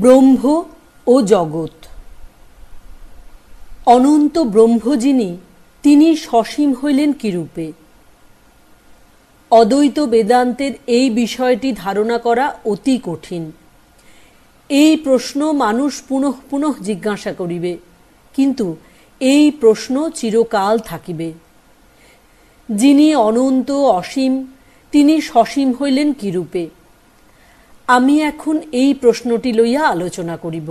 ব্রহ্ম ও জগৎ। অনন্ত ব্রহ্ম যিনি, তিনি সসীম হইলেন কিরূপে? অদ্বৈত বেদান্তের এই বিষয়টি ধারণা করা অতি কঠিন। এই প্রশ্ন মানুষ পুনঃ পুনঃ জিজ্ঞাসা করিবে, কিন্তু এই প্রশ্ন চিরকাল থাকিবে। যিনি অনন্ত অসীম, তিনি সসীম হইলেন কিরূপে? আমি এখন এই প্রশ্নটি লইয়া আলোচনা করিব।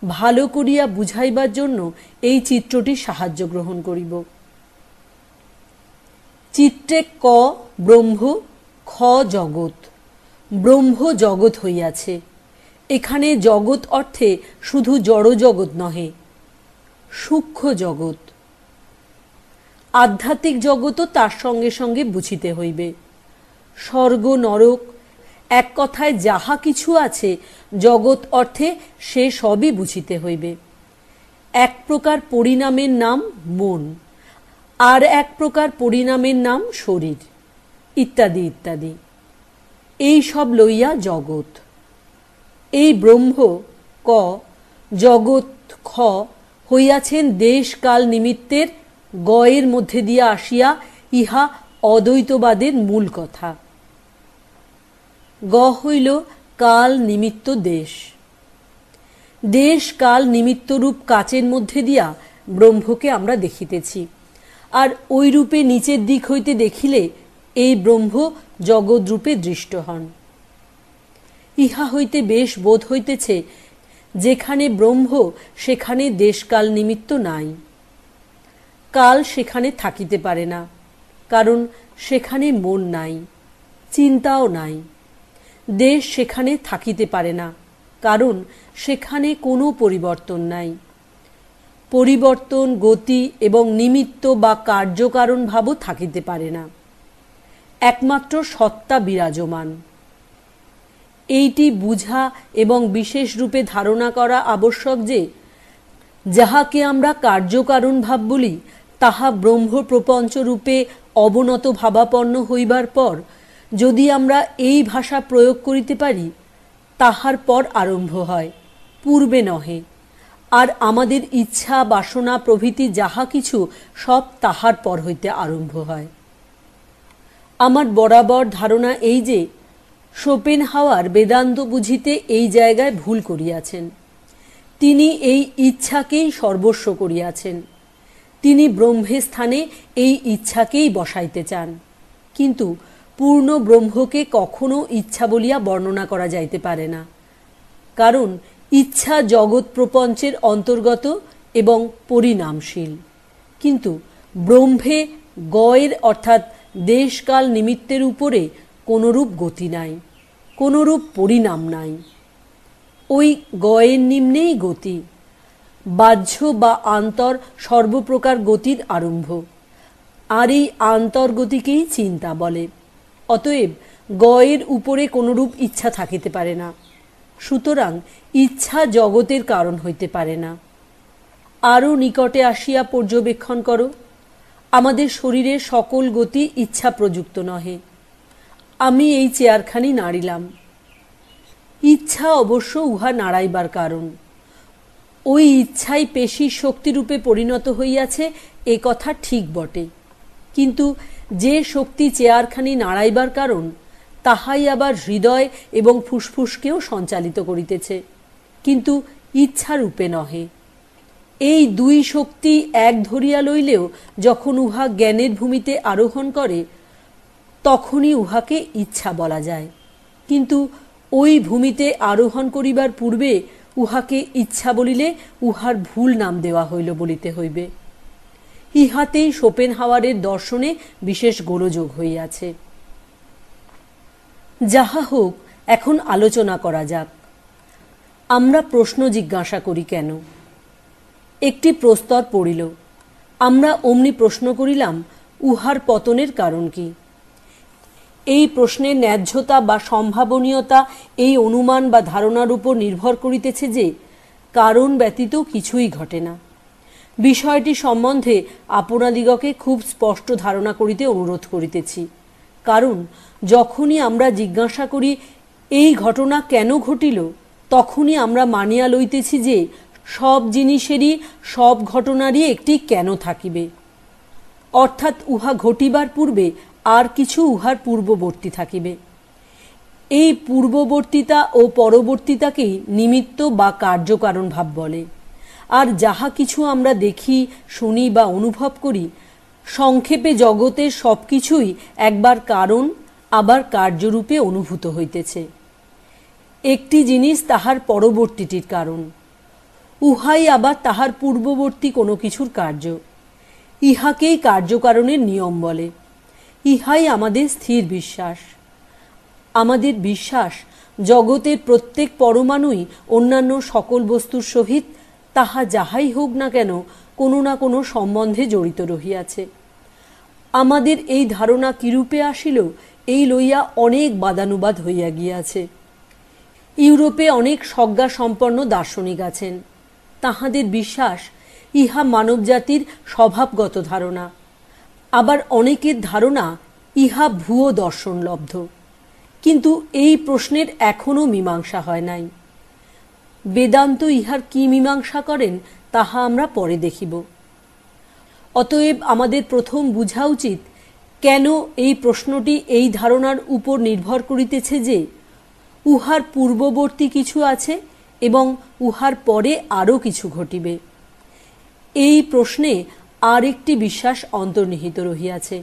ভালো করিয়া বুঝাইবার জন্য এই চিত্রটি সাহায্য গ্রহণ করিব। চিত্রে ক ব্রহ্ম, খ জগৎ। ব্রহ্ম জগৎ হইয়াছে। এখানে জগৎ অর্থে শুধু জড় জগৎ নহে, সূক্ষ্ম জগৎ। আধ্যাত্মিক জগৎও তার সঙ্গে সঙ্গে বুঝিতে হইবে। স্বর্গ নরক, এক কথায় যাহা কিছু আছে জগৎ অর্থে, সে সবই বুঝিতে হইবে। এক প্রকার পরিণামের নাম মন, আর এক প্রকার পরিণামের নাম শরীর, ইত্যাদি ইত্যাদি। এই সব লইয়া জগৎ। এই ব্রহ্ম ক, জগৎ খ হইয়াছেন দেশ কাল নিমিত্তের গয়ের মধ্যে দিয়া আসিয়া ইহা অদ্বৈতবাদের মূল কথা। গ হইল কাল নিমিত্ত দেশ। দেশ কাল নিমিত্তরূপ কাচের মধ্যে দিয়া ব্রহ্মকে আমরা দেখিতেছি, আর ওই রূপে নিচের দিক হইতে দেখিলে এই ব্রহ্ম জগৎ রূপে দৃষ্ট হন। ইহা হইতে বেশ বোধ হইতেছে, যেখানে ব্রহ্ম সেখানে দেশকাল নিমিত্ত নাই। কাল সেখানে থাকিতে পারে না, কারণ সেখানে মন নাই, চিন্তাও নাই। দেশ সেখানে থাকিতে পারে না, কারণ সেখানে কোনো পরিবর্তন নাই। পরিবর্তন, গতি এবং নিমিত্ত বা কার্যকারণ ভাবও থাকিতে পারে না। একমাত্র সত্তা বিরাজমান। এইটি বুঝা এবং বিশেষ রূপে ধারণা করা আবশ্যক যে, যাহাকে আমরা কার্যকারণ ভাব বলি, তাহা ব্রহ্ম প্রপঞ্চ রূপে অবনত ভাবাপন্ন হইবার পর যদি আমরা এই ভাষা প্রয়োগ করিতে পারি, তাহার পর আরম্ভ হয়, পূর্বে নহে। আর আমাদের ইচ্ছা, বাসনা প্রভৃতি যাহা কিছু সব তাহার পর হইতে আরম্ভ হয়। আমার বরাবর ধারণা এই যে, শোপেনহাওয়ার বেদান্ত বুঝিতে এই জায়গায় ভুল করিয়াছেন। তিনি এই ইচ্ছাকেই সর্বস্ব করিয়াছেন। তিনি ব্রহ্মের স্থানে এই ইচ্ছাকেই বসাইতে চান, কিন্তু পূর্ণ ব্রহ্মকে কখনো ইচ্ছা বলিয়া বর্ণনা করা যাইতে পারে না, কারণ ইচ্ছা জগৎ প্রপঞ্চের অন্তর্গত এবং পরিণামশীল। কিন্তু ব্রহ্মে গয়ের অর্থাৎ দেশকাল নিমিত্তের উপরে কোনরূপ গতি নাই, কোনরূপ পরিণাম নাই। ওই গয়ের নিম্নেই গতি, বাহ্য বা আন্তর সর্বপ্রকার গতির আরম্ভ, আর এই আন্তর্গতিকেই চিন্তা বলে। অতএব গয়ের উপরে কোনরূপ ইচ্ছা থাকিতে পারে না, সুতরাং ইচ্ছা জগতের কারণ হইতে পারে না। আরও নিকটে আসিয়া পর্যবেক্ষণ করো, আমাদের শরীরের সকল গতি ইচ্ছা প্রযুক্ত নহে। আমি এই চেয়ারখানি নাড়িলাম, ইচ্ছা অবশ্য উহা নাড়াইবার কারণ। ওই ইচ্ছাই পেশির শক্তিরূপে পরিণত হইয়াছে, এ কথা ঠিক বটে, কিন্তু যে শক্তি চেয়ারখানি নাড়াইবার কারণ, তাহাই আবার হৃদয় এবং ফুসফুসকেও সঞ্চালিত করিতেছে, কিন্তু ইচ্ছারূপে নহে। এই দুই শক্তি এক ধরিয়া লইলেও যখন উহা জ্ঞানের ভূমিতে আরোহণ করে, তখনই উহাকে ইচ্ছা বলা যায়। কিন্তু ওই ভূমিতে আরোহণ করিবার পূর্বে উহাকে ইচ্ছা বলিলে উহার ভুল নাম দেওয়া হইল বলিতে হইবে। ইহাতেই শোপেনহাওয়ারের দর্শনে বিশেষ গোলযোগ হইয়াছে। যাহা হোক, এখন আলোচনা করা যাক। আমরা প্রশ্ন জিজ্ঞাসা করি কেন? একটি প্রস্তর পড়িল, আমরা অমনি প্রশ্ন করিলাম, উহার পতনের কারণ কি? এই প্রশ্নের ন্যায্যতা বা সম্ভাবনীয়তা এই অনুমান বা ধারণার উপর নির্ভর করিতেছে যে, কারণ ব্যতীত কিছুই ঘটে না। বিষয়টি সম্বন্ধে আপনাদিগকে খুব স্পষ্ট ধারণা করিতে অনুরোধ করিতেছি। কারণ যখনই আমরা জিজ্ঞাসা করি এই ঘটনা কেন ঘটিল, তখনই আমরা মানিয়া লইতেছি যে সব জিনিসেরই, সব ঘটনারই একটি কেন থাকিবে, অর্থাৎ উহা ঘটিবার পূর্বে আর কিছু উহার পূর্ববর্তী থাকিবে। এই পূর্ববর্তিতা ও পরবর্তিতাকেই নিমিত্ত বা কার্যকারণ ভাব বলে। আর যাহা কিছু আমরা দেখি, শুনি বা অনুভব করি, সংক্ষেপে জগতের সব কিছুই একবার কারণ আবার কার্যরূপে অনুভূত হইতেছে। একটি জিনিস তাহার পরবর্তীটির কারণ, উহাই আবার তাহার পূর্ববর্তী কোনো কিছুর কার্য। ইহাকেই কার্যকারণের নিয়ম বলে। ইহাই আমাদের স্থির বিশ্বাস। আমাদের বিশ্বাস জগতের প্রত্যেক পরমাণুই অন্যান্য সকল বস্তুর সহিত, তাহা যাহাই হোক না কেন, কোনো না কোনো সম্বন্ধে জড়িত রহিয়াছে। আমাদের এই ধারণা কিরূপে আসিল, এই লইয়া অনেক বাদানুবাদ হইয়া গিয়াছে। ইউরোপে অনেক সজ্ঞা সম্পন্ন দার্শনিক আছেন। তাহাদের বিশ্বাস ইহা মানবজাতির স্বভাবগত ধারণা। আবার অনেকের ধারণা ইহা ভুয়ো দর্শনলব্ধ। কিন্তু এই প্রশ্নের এখনও মীমাংসা হয় নাই। বেদান্ত ইহার কি মীমাংসা করেন তাহা আমরা পরে দেখিব। অতএব আমাদের প্রথম বুঝা উচিত কেন এই প্রশ্নটি এই ধারণার উপর নির্ভর করিতেছে যে উহার পূর্ববর্তী কিছু আছে এবং উহার পরে আরও কিছু ঘটিবে। এই প্রশ্নে আর একটি বিশ্বাস অন্তর্নিহিত রহিয়াছে।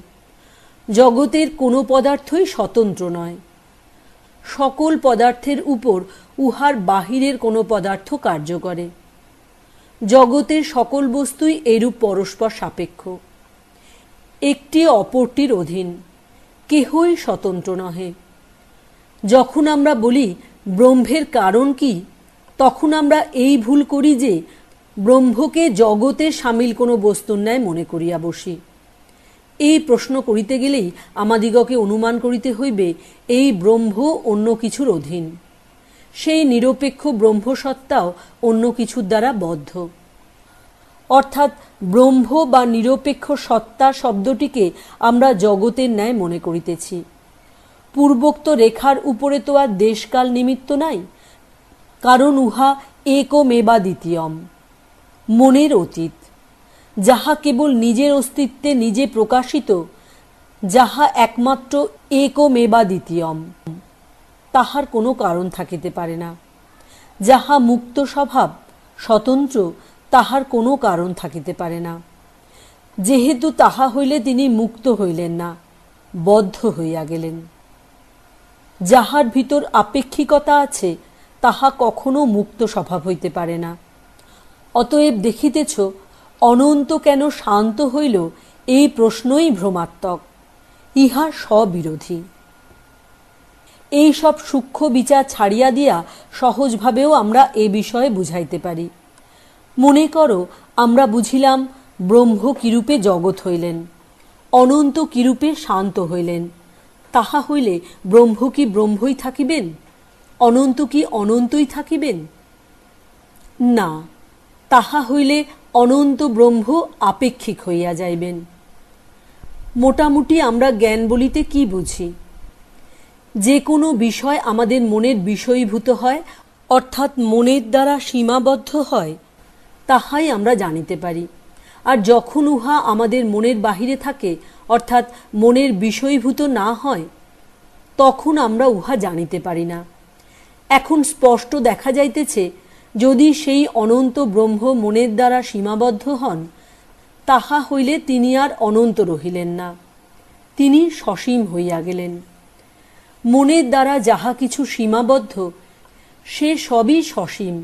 জগতের কোনো পদার্থই স্বতন্ত্র নয়। সকল পদার্থের উপর উহার বাহিরের কোনো পদার্থ কার্য করে। জগতের সকল বস্তুই এরূপ পরস্পর সাপেক্ষ, একটি অপরটির অধীন, কেহই স্বতন্ত্র নহে। যখন আমরা বলি ব্রহ্মের কারণ কি, তখন আমরা এই ভুল করি যে ব্রহ্মকে জগতে সামিল কোনো বস্তুর ন্যায় মনে করিয়া বসি। এই প্রশ্ন করিতে গেলেই আমাদিগকে অনুমান করিতে হইবে এই ব্রহ্ম অন্য কিছুর অধীন। সেই নিরপেক্ষ ব্রহ্মসত্তাও অন্য কিছুর দ্বারা বদ্ধ। অর্থাৎ ব্রহ্ম বা নিরপেক্ষ সত্তা শব্দটিকে আমরা জগতের ন্যায় মনে করিতেছি। পূর্বোক্ত রেখার উপরে তো আর দেশকাল নিমিত্ত নাই, কারণ উহা একমেবা দ্বিতীয়ম, মনের অতীত, যাহা কেবল নিজের অস্তিত্বে নিজে প্রকাশিত, যাহা একমাত্র একমেবা দ্বিতীয়ম, তাহার কোনো কারণ থাকিতে পারে না। যাহা মুক্ত স্বভাব, স্বতন্ত্র, তাহার কোনো কারণ থাকিতে পারে না। যেহেতু তাহা হইলে তিনি মুক্ত হইলেন না, বদ্ধ হইয়া গেলেন। যাহার ভিতর আপেক্ষিকতা আছে, তাহা কখনো মুক্ত স্বভাব হইতে পারে না। অতএব দেখিতেছ, অনন্ত কেন শান্ত হইল, এই প্রশ্নই ভ্রমাত্মক, ইহা স্ববিরোধী। এই সব সূক্ষ্ম বিচার ছাড়িয়া দিয়া সহজভাবেও আমরা এ বিষয়ে বুঝাইতে পারি। মনে করো, আমরা বুঝিলাম ব্রহ্ম কিরূপে জগৎ হইলেন, অনন্ত কিরূপে শান্ত হইলেন। তাহা হইলে ব্রহ্ম কি ব্রহ্মই থাকিবেন, অনন্ত কি অনন্তই থাকিবেন? না, তাহা হইলে অনন্ত ব্রহ্ম আপেক্ষিক হইয়া যাইবেন। মোটামুটি আমরা জ্ঞান বলিতে কি বুঝি? যে কোনো বিষয় আমাদের মনের বিষয়ীভূত হয়, অর্থাৎ মনের দ্বারা সীমাবদ্ধ হয়, তাহাই আমরা জানিতে পারি। আর যখন উহা আমাদের মনের বাহিরে থাকে, অর্থাৎ মনের বিষয়ীভূত না হয়, তখন আমরা উহা জানিতে পারি না। এখন স্পষ্ট দেখা যাইতেছে, যদি সেই অনন্ত ব্রহ্ম মনের দ্বারা সীমাবদ্ধ হন, তাহা হইলে তিনি আর অনন্ত রহিলেন না, তিনি সসীম হইয়া গেলেন। মনের দ্বারা যাহা কিছু সীমাবদ্ধ, সে সবই সসীম।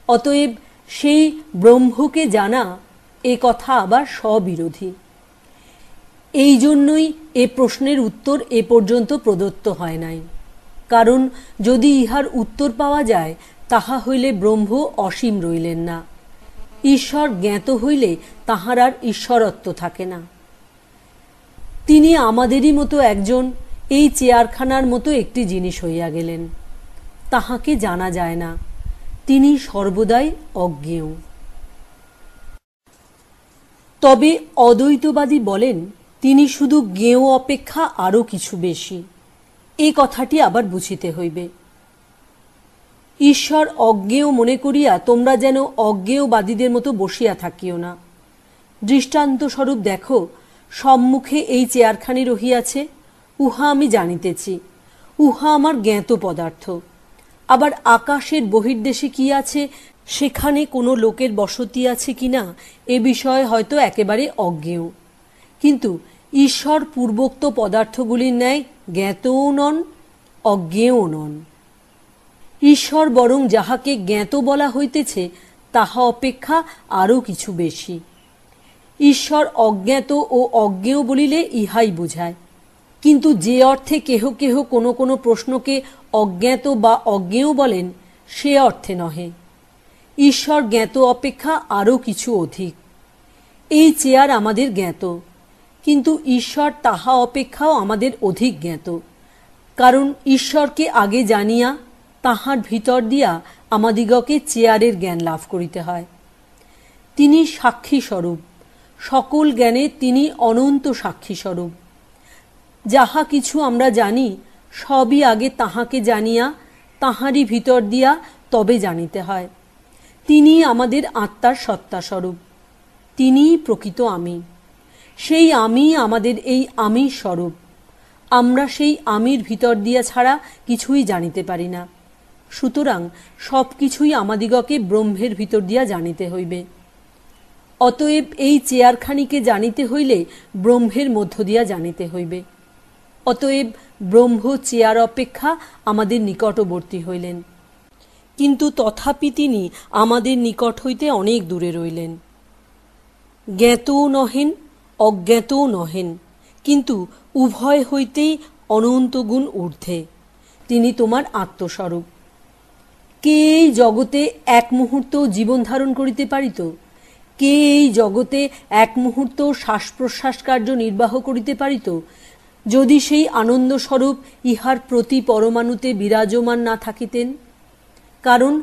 অতএব সেই ব্রহ্মকে জানা, এ কথা আবার স্ববিরোধী। এই জন্যই এ প্রশ্নের উত্তর এ পর্যন্ত প্রদত্ত হয় নাই। কারণ যদি ইহার উত্তর পাওয়া যায়, তাহা হইলে ব্রহ্ম অসীম রইলেন না। ঈশ্বর জ্ঞাত হইলে তাহার আর ঈশ্বরত্ব থাকে না। তিনি আমাদেরই মতো একজন, এই চেয়ারখানার মতো একটি জিনিস হইয়া গেলেন। তাহাকে জানা যায় না, তিনি সর্বদাই অজ্ঞেয়। তবে অদ্বৈতবাদী বলেন তিনি শুধু জ্ঞেয় অপেক্ষা আরও কিছু বেশি। এই কথাটি আবার বুঝিতে হইবে। ঈশ্বর অজ্ঞেয় মনে করিয়া তোমরা যেন অজ্ঞেয়বাদীদের মতো বসিয়া থাকিও না। দৃষ্টান্তস্বরূপ দেখো, সম্মুখে এই চেয়ারখানি রহিয়াছে, উহা আমি জানিতেছি, উহা আমার জ্ঞাত পদার্থ। আবার আকাশের বহির্দেশে কি আছে, সেখানে কোনো লোকের বসতি আছে কিনা, এ বিষয়ে হয়তো একেবারে অজ্ঞেয়। কিন্তু ঈশ্বর পূর্বোক্ত পদার্থগুলির ন্যায় জ্ঞাতও নন, অজ্ঞেয়ও নন। ঈশ্বর বরং যাহাকে জ্ঞাত বলা হইতেছে তাহা অপেক্ষা আরও কিছু বেশি। ঈশ্বর অজ্ঞাত ও অজ্ঞেয় বলিলে ইহাই বুঝায়। কিন্তু যে অর্থে কেহ কেহ কোনো কোনো প্রশ্নকে অজ্ঞাত বা অজ্ঞেয় বলেন, সে অর্থে নহে। ঈশ্বর জ্ঞাত অপেক্ষা আরও কিছু অধিক। এই চেয়ার আমাদের জ্ঞাত, কিন্তু ঈশ্বর তাহা অপেক্ষাও আমাদের অধিক জ্ঞাত। কারণ ঈশ্বরকে আগে জানিয়া তাহার ভিতর দিয়া আমাদিগকে চেয়ারের জ্ঞান লাভ করিতে হয়। তিনি সাক্ষী স্বরূপ, সকল জ্ঞানে তিনি অনন্ত সাক্ষী স্বরূপ। যাহা কিছু আমরা জানি, সবই আগে তাহাকে জানিয়া তাহারই ভিতর দিয়া তবে জানিতে হয়। তিনি আমাদের আত্মার সত্তা স্বরূপ, তিনিই প্রকৃত আমি। সেই আমি আমাদের এই আমির স্বরূপ। আমরা সেই আমির ভিতর দিয়া ছাড়া কিছুই জানিতে পারি না। সুতরাং সব কিছুই আমাদিগকে ব্রহ্মের ভিতর দিয়া জানিতে হইবে। অতএব এই চেয়ারখানিকে জানিতে হইলে ব্রহ্মের মধ্য দিয়া জানিতে হইবে। অতএব ব্রহ্ম চেয়ার অপেক্ষা আমাদের নিকটবর্তী হইলেন, কিন্তু তথাপি তিনি আমাদের নিকট হইতে অনেক দূরে রইলেন। জ্ঞাতও নহেন, অজ্ঞাতও নহেন, কিন্তু উভয় হইতেই অনন্ত গুণ ঊর্ধ্বে। তিনি তোমার আত্মস্বরূপ। কে এই জগতে এক মুহূর্ত জীবন ধারণ করিতে পারিত? কে এই জগতে এক মুহূর্ত শ্বাস প্রশ্বাস কার্য নির্বাহ করিতে পারিত, যদি সেই আনন্দস্বরূপ ইহার প্রতি পরমাণুতে বিরাজমান না থাকিতেন? কারণ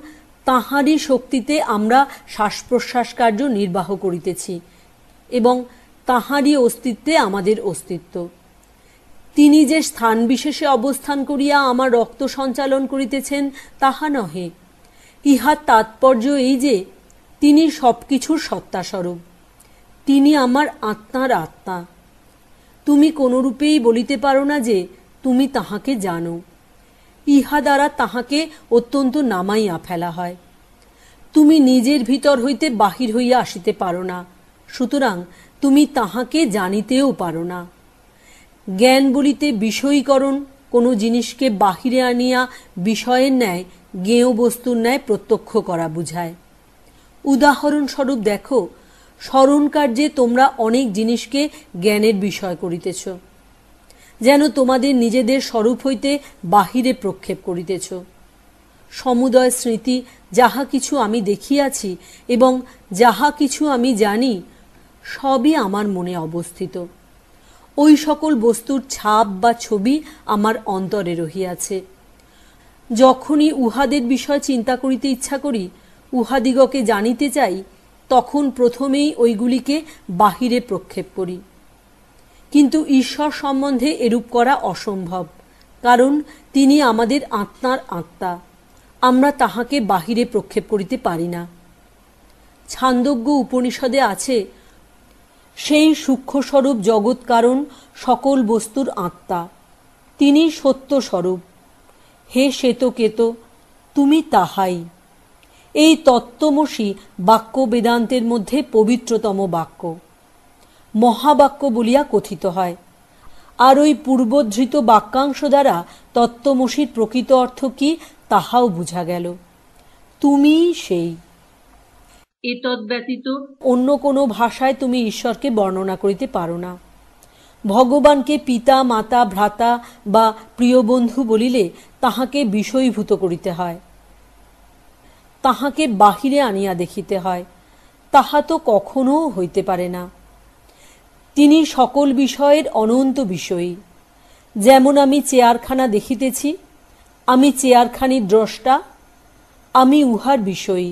তাঁহারই শক্তিতে আমরা শ্বাস প্রশ্বাস কার্য নির্বাহ করিতেছি এবং তাঁহারই অস্তিত্বে আমাদের অস্তিত্ব। তিনি যে স্থান বিশেষে অবস্থান করিয়া আমার রক্ত সঞ্চালন করিতেছেন তাহা নহে। ইহার তাৎপর্য এই যে তিনি সবকিছুর সত্তাস্বরূপ। তিনি আমার আত্মার আত্মা। তুমি কোনরূপেই বলিতে পারো না যে তুমি তাহাকে জানো। ইহা দ্বারা তাহাকে অত্যন্ত নামাইয়া ফেলা হয়। তুমি নিজের ভিতর হইতে বাহির হইয়া আসিতে পারো না, সুতরাং তুমি তাহাকে জানিতেও পারো না। জ্ঞান বলিতে বিষয়ীকরণ, কোনো জিনিসকে বাহিরে আনিয়া বিষয়ের ন্যায় জ্ঞেয় বস্তুর ন্যায় প্রত্যক্ষ করা বুঝায়। উদাহরণস্বরূপ দেখো, স্মরণ কার্যে তোমরা অনেক জিনিসকে জ্ঞানের বিষয় করিতেছ, যেন তোমাদের নিজেদের স্বরূপ হইতে বাহিরে প্রক্ষেপ করিতেছ। সমুদয় স্মৃতি, যাহা কিছু আমি দেখিয়াছি এবং যাহা কিছু আমি জানি, সবই আমার মনে অবস্থিত। ওই সকল বস্তুর ছাপ বা ছবি আমার অন্তরে রহিয়াছে। যখনই উহাদের বিষয় চিন্তা করিতে ইচ্ছা করি, উহাদিগকে জানিতে চাই, তখন প্রথমেই ওইগুলিকে বাহিরে প্রক্ষেপ করি। কিন্তু ঈশ্বর সম্বন্ধে এরূপ করা অসম্ভব, কারণ তিনি আমাদের আত্মার আত্মা। আমরা তাহাকে বাহিরে প্রক্ষেপ করিতে পারি না। ছান্দোগ্য উপনিষদে আছে, সেই সূক্ষ্মস্বরূপ জগৎ কারণ সকল বস্তুর আত্মা, তিনি সত্যস্বরূপ। হে শ্বেতকেতো, তুমি তাহাই। এই তত্ত্বমসি বাক্য বেদান্তের মধ্যে পবিত্রতম বাক্য, মহাবাক্য বলিয়া কথিত হয়। আর ওই পূর্বধৃত বাক্যাংশ দ্বারা তত্ত্বমসির প্রকৃত অর্থ কি তাহাও বুঝা গেল। তুমি সেই। এতদ ব্যতীত অন্য কোনো ভাষায় তুমি ঈশ্বরকে বর্ণনা করিতে পারো না। ভগবানকে পিতা, মাতা, ভ্রাতা বা প্রিয় বন্ধু বলিলে তাহাকে বিষয়ীভূত করিতে হয়, তাহাকে বাহিরে আনিয়া দেখিতে হয়। তাহা তো কখনো হইতে পারে না। তিনি সকল বিষয়ের অনন্ত বিষয়ী। যেমন আমি চেয়ারখানা দেখিতেছি, আমি চেয়ারখানির দ্রষ্টা, আমি উহার বিষয়ী,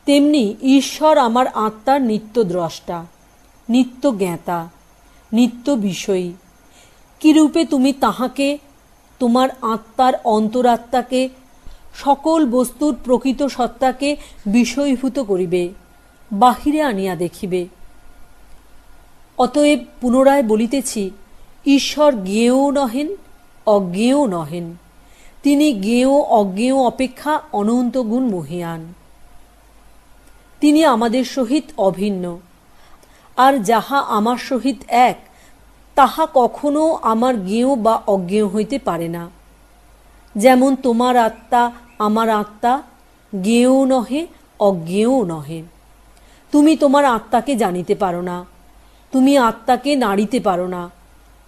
তেমনি ঈশ্বর আমার আত্মার নিত্য দ্রষ্টা। নিত্য জ্ঞাতা, নিত্য বিষয়ী। কিরূপে তুমি তাহাকে, তোমার আত্মার অন্তরাত্মাকে, সকল বস্তুর প্রকৃত সত্তাকে বিষয়ীভূত করিবে, বাহিরে আনিয়া দেখিবে। অতএব পুনরায় বলিতেছি, ঈশ্বর জ্ঞেয়ও নহেন, অজ্ঞেয়ও নহেন। তিনি জ্ঞেয় অজ্ঞেয় অপেক্ষা অনন্ত গুণ মহীয়ান। তিনি আমাদের সহিত অভিন্ন, আর যাহা আমার সহিত এক, তাহা কখনো আমার জ্ঞেয় বা অজ্ঞেয় হইতে পারে না। যেমন তোমার আত্মা আমার আত্মা, জ্ঞেয়ও নহে, অজ্ঞেয়ও নহে। তুমি তোমার আত্মাকে জানিতে পারো না, তুমি আত্মাকে নাড়িতে পারো না,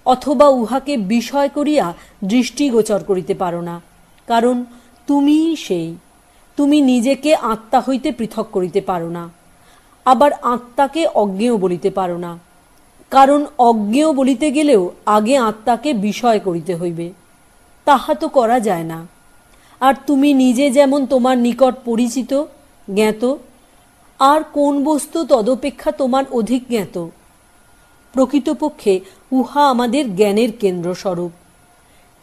অথবা উহাকে বিষয় করিয়া দৃষ্টিগোচর করিতে পারো না, কারণ তুমিই সেই। তুমি নিজেকে আত্মা হইতে পৃথক করিতে পারো না, আবার আত্মাকে অজ্ঞেয় বলিতে পারো না, কারণ অজ্ঞেয় বলিতে গেলেও আগে আত্মাকে বিষয় করিতে হইবে। তাহা তো করা যায় না। আর তুমি নিজে যেমন তোমার নিকট পরিচিত, জ্ঞাত, আর কোন বস্তু তদপেক্ষা তোমার অধিক জ্ঞাত? প্রকৃতপক্ষে উহা আমাদের জ্ঞানের কেন্দ্রস্বরূপ।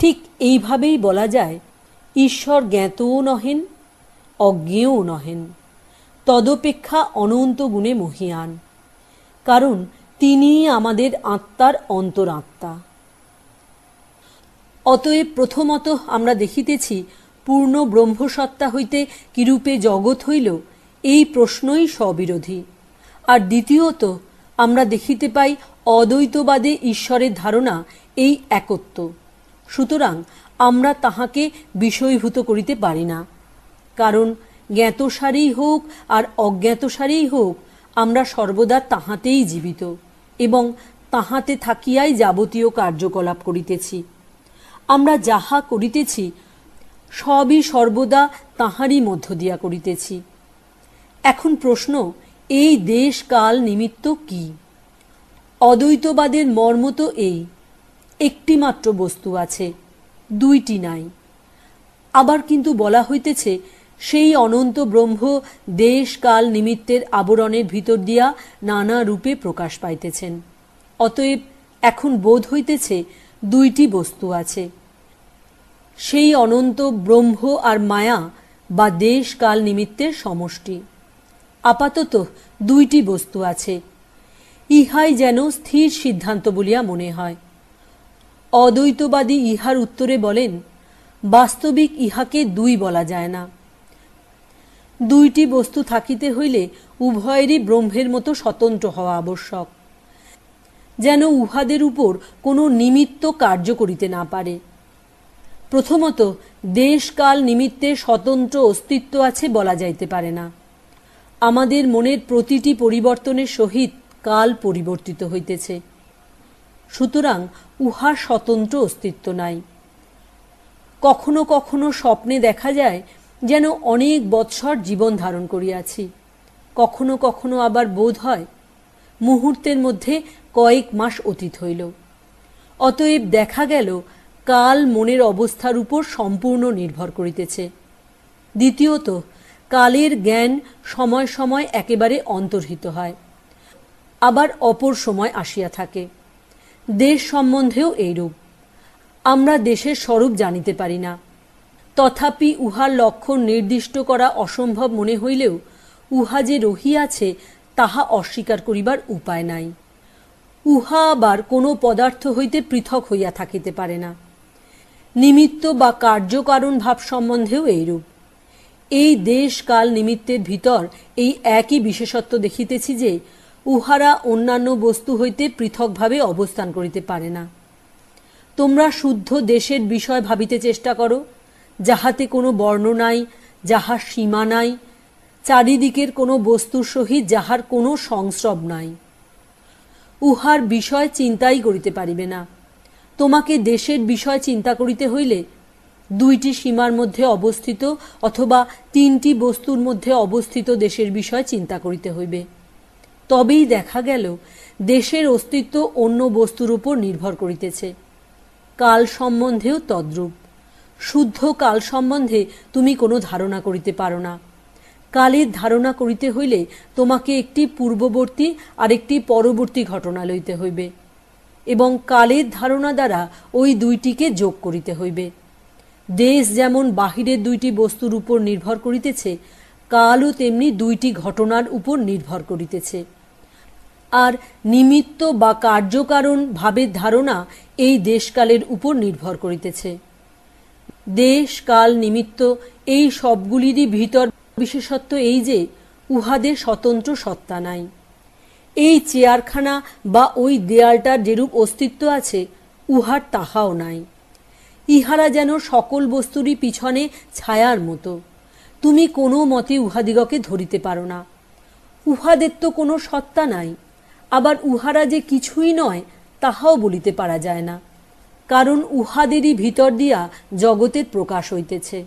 ঠিক এইভাবেই বলা যায়, ঈশ্বর জ্ঞাতও নহেন, অজ্ঞেয়ও নহেন, তদপেক্ষা অনন্ত গুণে মহীয়ান, কারণ তিনিই আমাদের আত্মার অন্তরাত্মা। অতএব প্রথমত আমরা দেখিতেছি, পূর্ণ ব্রহ্মসত্তা হইতে কিরূপে জগৎ হইল, এই প্রশ্নই স্ববিরোধী। আর দ্বিতীয়ত আমরা দেখিতে পাই, অদ্বৈতবাদে ঈশ্বরের ধারণা এই একত্ব। সুতরাং আমরা তাহাকে বিষয়ীভূত করিতে পারি না, কারণ জ্ঞাতসারেই হোক আর অজ্ঞাতসারেই হোক, আমরা সর্বদা তাহাতেই জীবিত এবং তাহাতে থাকিয়াই যাবতীয় কার্যকলাপ করিতেছি। আমরা যাহা করিতেছি সবই সর্বদা তাহারই মধ্য দিয়া করিতেছি। এখন প্রশ্ন, এই দেশ কাল নিমিত্ত কি? অদ্বৈতবাদের মর্ম তো এই, একটি মাত্র বস্তু আছে, দুইটি নাই। আবার কিন্তু বলা হইতেছে, সেই অনন্ত ব্রহ্ম দেশ কাল নিমিত্তের আবরণের ভিতর দিয়া নানা রূপে প্রকাশ পাইতেছেন। অতএব এখন বোধ হইতেছে দুইটি বস্তু আছে, সেই অনন্ত ব্রহ্ম আর মায়া বা দেশ কাল নিমিত্তের সমষ্টি। আপাতত দুইটি বস্তু আছে, ইহাই যেন স্থির সিদ্ধান্ত বলিয়া মনে হয়। অদ্বৈতবাদী ইহার উত্তরে বলেন, বাস্তবিক ইহাকে দুই বলা যায় না। দুইটি বস্তু থাকিতে হইলে উভয়েরই ব্রহ্মের মতো স্বতন্ত্র হওয়া আবশ্যক, যেন উহাদের উপর কোনো নিমিত্ত কার্য করিতে না পারে। প্রথমত, দেশ কাল নিমিত্তে স্বতন্ত্র অস্তিত্ব আছে বলা যাইতে পারে না। আমাদের মনের প্রতিটি পরিবর্তনের সহিত কাল পরিবর্তিত হইতেছে, সুতরাং উহার স্বতন্ত্র অস্তিত্ব নাই। কখনো কখনো স্বপ্নে দেখা যায় যেন অনেক বৎসর জীবন ধারণ করিয়াছি, কখনো কখনো আবার বোধ হয় মুহূর্তের মধ্যে কয়েক মাস অতীত হইল। অতএব দেখা গেল কাল মনের অবস্থার উপর সম্পূর্ণ নির্ভর করিতেছে। দ্বিতীয়ত, কালের জ্ঞান সময় সময় একেবারে অন্তর্হিত হয়, আবার অপর সময় আসিয়া থাকে। দেশ সম্বন্ধেও এইরূপ। আমরা দেশের স্বরূপ জানিতে পারি না, তথাপি উহার লক্ষণ নির্দিষ্ট করা অসম্ভব মনে হইলেও উহা যে রহিয়াছে তাহা অস্বীকার করিবার উপায় নাই। উহা আবার কোনো পদার্থ হইতে পৃথক হইয়া থাকিতে পারে না। নিমিত্ত বা কার্যকারণ ভাব সম্বন্ধেও এইরূপ। এই দেশ কাল নিমিত্তের ভিতর এই একই বিশেষত্ব দেখিতেছি যে উহারা অন্যান্য বস্তু হইতে পৃথকভাবে অবস্থান করিতে পারে না। তোমরা শুদ্ধ দেশের বিষয় ভাবিতে চেষ্টা করো, যাহাতে কোনো বর্ণ নাই, যাহার সীমা নাই, চারিদিকের কোনো বস্তুর সহিত যাহার কোনো সংস্রব নাই। উহার বিষয় চিন্তাই করিতে পারিবে না। তোমাকে দেশের বিষয় চিন্তা করিতে হইলে দুইটি সীমার মধ্যে অবস্থিত অথবা তিনটি বস্তুর মধ্যে অবস্থিত দেশের বিষয় চিন্তা করিতে হইবে। তবেই দেখা গেল দেশের অস্তিত্ব অন্য বস্তুর উপর নির্ভর করিতেছে। কাল সম্বন্ধেও তদ্রূপ। শুদ্ধ কাল সম্বন্ধে তুমি কোনো ধারণা করিতে পারো না, কালের ধারণা করিতে হইলে তোমাকে একটি পূর্ববর্তী আর একটি পরবর্তী ঘটনা লইতে হইবে এবং কালের ধারণা দ্বারা ওই দুইটিকে যোগ করিতে হইবে। দেশ যেমন বাহিরের দুইটি বস্তুর উপর নির্ভর করিতেছে, কালও তেমনি দুইটি ঘটনার উপর নির্ভর করিতেছে। আর নিমিত্ত বা কার্যকারণ ভাবের ধারণা এই দেশকালের উপর নির্ভর করিতেছে। দেশ কাল নিমিত্ত এই সবগুলিরই ভিতর বিশেষত্ব এই যে উহাদের স্বতন্ত্র সত্তা নাই। এই চেয়ারখানা বা ওই দেয়ালটার যেরূপ অস্তিত্ব আছে, উহার তাহাও নাই। ইহারা যেন সকল বস্তুরই পিছনে ছায়ার মতো। তুমি কোনো মতে উহাদিগকে ধরিতে পারো না। উহাদের তো কোনো সত্তা নাই, আবার উহারা যে কিছুই নয় তাহাও বলিতে পারা যায় না, কারণ উহাদেরই ভিতর দিয়া জগতের প্রকাশ হইতেছে।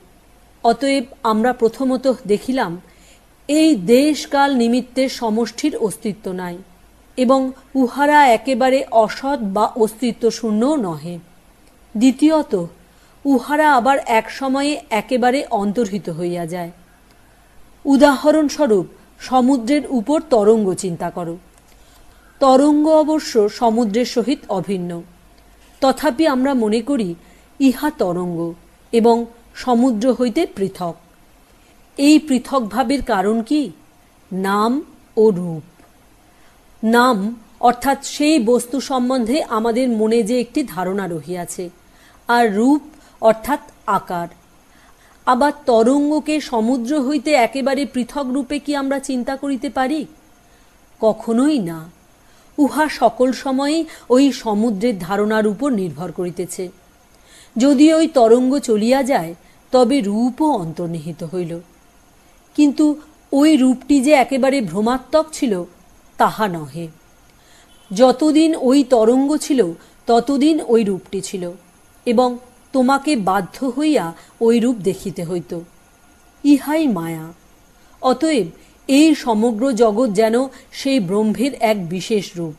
অতএব আমরা প্রথমত দেখিলাম এই দেশকাল নিমিত্তের সমষ্টির অস্তিত্ব নাই এবং উহারা একেবারে অসৎ বা অস্তিত্ব শূন্যও নহে। দ্বিতীয়ত, উহারা আবার এক সময়ে একেবারে অন্তর্হিত হইয়া যায়। উদাহরণস্বরূপ সমুদ্রের উপর তরঙ্গ চিন্তা করো। তরঙ্গ অবশ্য সমুদ্রের সহিত অভিন্ন, তথাপি আমরা মনে করি ইহা তরঙ্গ এবং সমুদ্র হইতে পৃথক। এই পৃথক ভাবের কারণ কি? নাম ও রূপ। নাম অর্থাৎ সেই বস্তু সম্বন্ধে আমাদের মনে যে একটি ধারণা রহিয়াছে, আর রূপ অর্থাৎ আকার। আবার তরঙ্গকে সমুদ্র হইতে একেবারে পৃথক রূপে কি আমরা চিন্তা করিতে পারি? কখনোই না। উহা সকল সময়েই ওই সমুদ্রের ধারণার উপর নির্ভর করিতেছে। যদি ওই তরঙ্গ চলিয়া যায়, তবে রূপও অন্তর্নিহিত হইল। কিন্তু ওই রূপটি যে একেবারে ভ্রমাত্মক ছিল তাহা নহে। যতদিন ওই তরঙ্গ ছিল ততদিন ওই রূপটি ছিল এবং তোমাকে বাধ্য হইয়া ওই রূপ দেখিতে হইত। ইহাই মায়া। অতএব এই সমগ্র জগৎ যেন সেই ব্রহ্মের এক বিশেষ রূপ।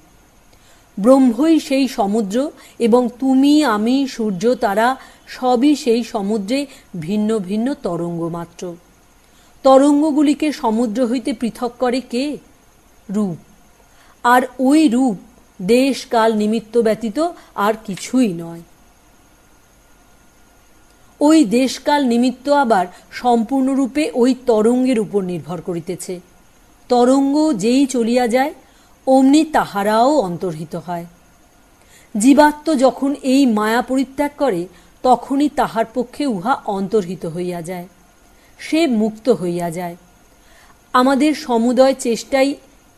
ব্রহ্মই সেই সমুদ্র এবং তুমি, আমি, সূর্য, তারা সবই সেই সমুদ্রে ভিন্ন ভিন্ন তরঙ্গ মাত্র। তরঙ্গগুলিকে সমুদ্র হইতে পৃথক করে কে? রূপ। আর ওই রূপ দেশ কাল নিমিত্ত ব্যতীত আর কিছুই নয়। ওই দেশকাল নিমিত্ত আবার সম্পূর্ণরূপে ওই তরঙ্গের উপর নির্ভর করিতেছে। তরঙ্গ যেই চলিয়া যায়, অমনি তাহারাও অন্তর্হিত হয়। জীবাত্ম যখন এই মায়া পরিত্যাগ করে, তখনই তাহার পক্ষে উহা অন্তর্হিত হইয়া যায়, সে মুক্ত হইয়া যায়। আমাদের সমুদয় চেষ্টাই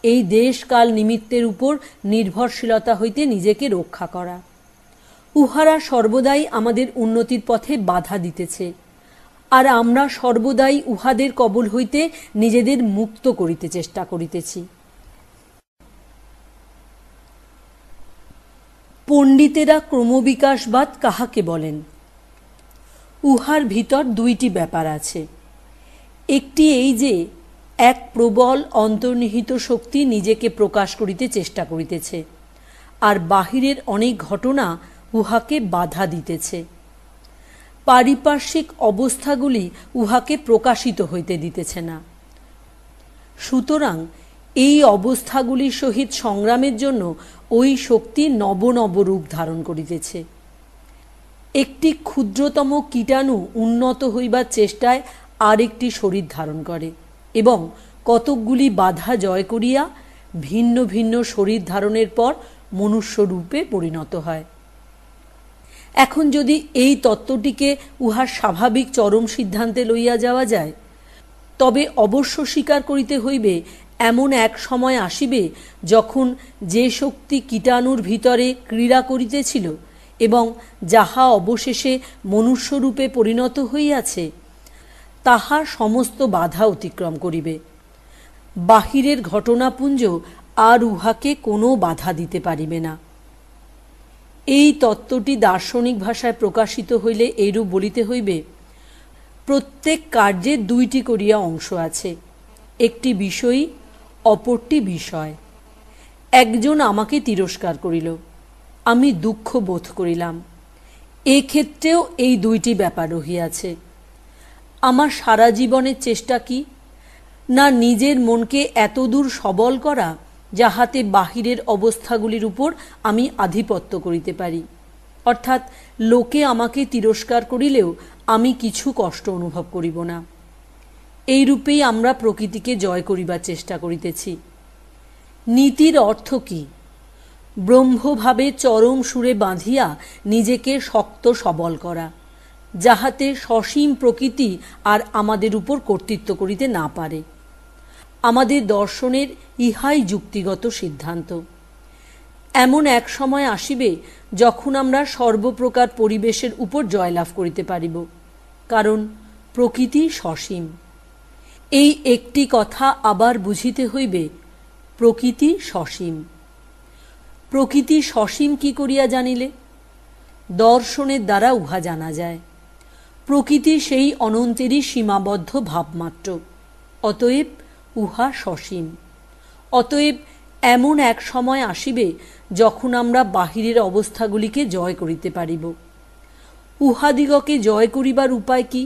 এই দেশ কাল নিমিত্তের উপর নির্ভরশীলতা হইতে নিজেকে রক্ষা করা। উহারা সর্বদাই আমাদের উন্নতির পথে বাধা দিতেছে, আর আমরা সর্বদাই উহাদের কবল হইতে নিজেদের মুক্ত করিতে চেষ্টা করিতেছি। পণ্ডিতেরা ক্রমবিকাশবাদ কাহাকে বলেন? উহার ভিতর দুইটি ব্যাপার আছে। একটি এই যে এক প্রবল অন্তর্নিহিত শক্তি নিজেকে প্রকাশ করিতে চেষ্টা করিতেছে, আর বাহিরের অনেক ঘটনা উহাকে বাধা দিতেছে। পারিপার্শ্বিক অবস্থাগুলি উহাকে প্রকাশিত হইতে দিতেছে না। সুতরাং এই অবস্থাগুলির সহিত সংগ্রামের জন্য ওই শক্তি নব নব রূপ ধারণ করিতেছে। একটি ক্ষুদ্রতম কীটাণু উন্নত হইবার চেষ্টায় আর একটি শরীর ধারণ করে এবং কতকগুলি বাধা জয় করিয়া ভিন্ন ভিন্ন শরীর ধারণের পর মনুষ্য রূপে পরিণত হয়। এখন যদি এই তত্ত্বটিকে উহার স্বাভাবিক চরম সিদ্ধান্তে লইয়া যাওয়া যায়, তবে অবশ্য স্বীকার করিতে হইবে এমন এক সময় আসিবে যখন যে শক্তি কীটাণুর ভিতরে ক্রীড়া করিতেছিল এবং যাহা অবশেষে মনুষ্যরূপে পরিণত হইয়াছে, তাহা সমস্ত বাধা অতিক্রম করিবে। বাহিরের ঘটনাপুঞ্জ আর উহাকে কোনো বাধা দিতে পারিবে না। এই তত্ত্বটি দার্শনিক ভাষায় প্রকাশিত হইলে এইরূপ বলিতে হইবে, প্রত্যেক কার্যের দুইটি করিয়া অংশ আছে, একটি বিষয়ী, অপরটি বিষয়। একজন আমাকে তিরস্কার করিল, আমি দুঃখ বোধ করিলাম। এক্ষেত্রেও এই দুইটি ব্যাপার রহিয়াছে। আমার সারা জীবনের চেষ্টা কি? না নিজের মনকে এতদূর সবল করা যাহাতে বাহিরের অবস্থাগুলির উপর আমি আধিপত্য করিতে পারি, অর্থাৎ লোকে আমাকে তিরস্কার করিলেও আমি কিছু কষ্ট অনুভব করিব না। এইরূপেই আমরা প্রকৃতিকে জয় করিবার চেষ্টা করিতেছি। নীতির অর্থ কি? ব্রহ্মভাবে চরম সুরে বাঁধিয়া নিজেকে শক্ত সবল করা, যাহাতে সসীম প্রকৃতি আর আমাদের উপর কর্তৃত্ব করিতে না পারে। আমাদের দর্শনের ইহাই যুক্তিগত সিদ্ধান্ত। এমন এক সময় আসিবে যখন আমরা সর্বপ্রকার পরিবেশের উপর জয়লাভ করিতে পারিব, কারণ প্রকৃতি সসীম। এই একটি কথা আবার বুঝিতে হইবে, প্রকৃতি সসীম। প্রকৃতি সসীম কি করিয়া জানিলে? দর্শনের দ্বারা উহা জানা যায়। প্রকৃতি সেই অনন্তেরই সীমাবদ্ধ ভাবমাত্র, অতএব উহা সসীম। অতএব এমন এক সময় আসিবে যখন আমরা বাহিরের অবস্থাগুলিকে জয় করিতে পারিব। উহাদিগকে জয় করিবার উপায় কি?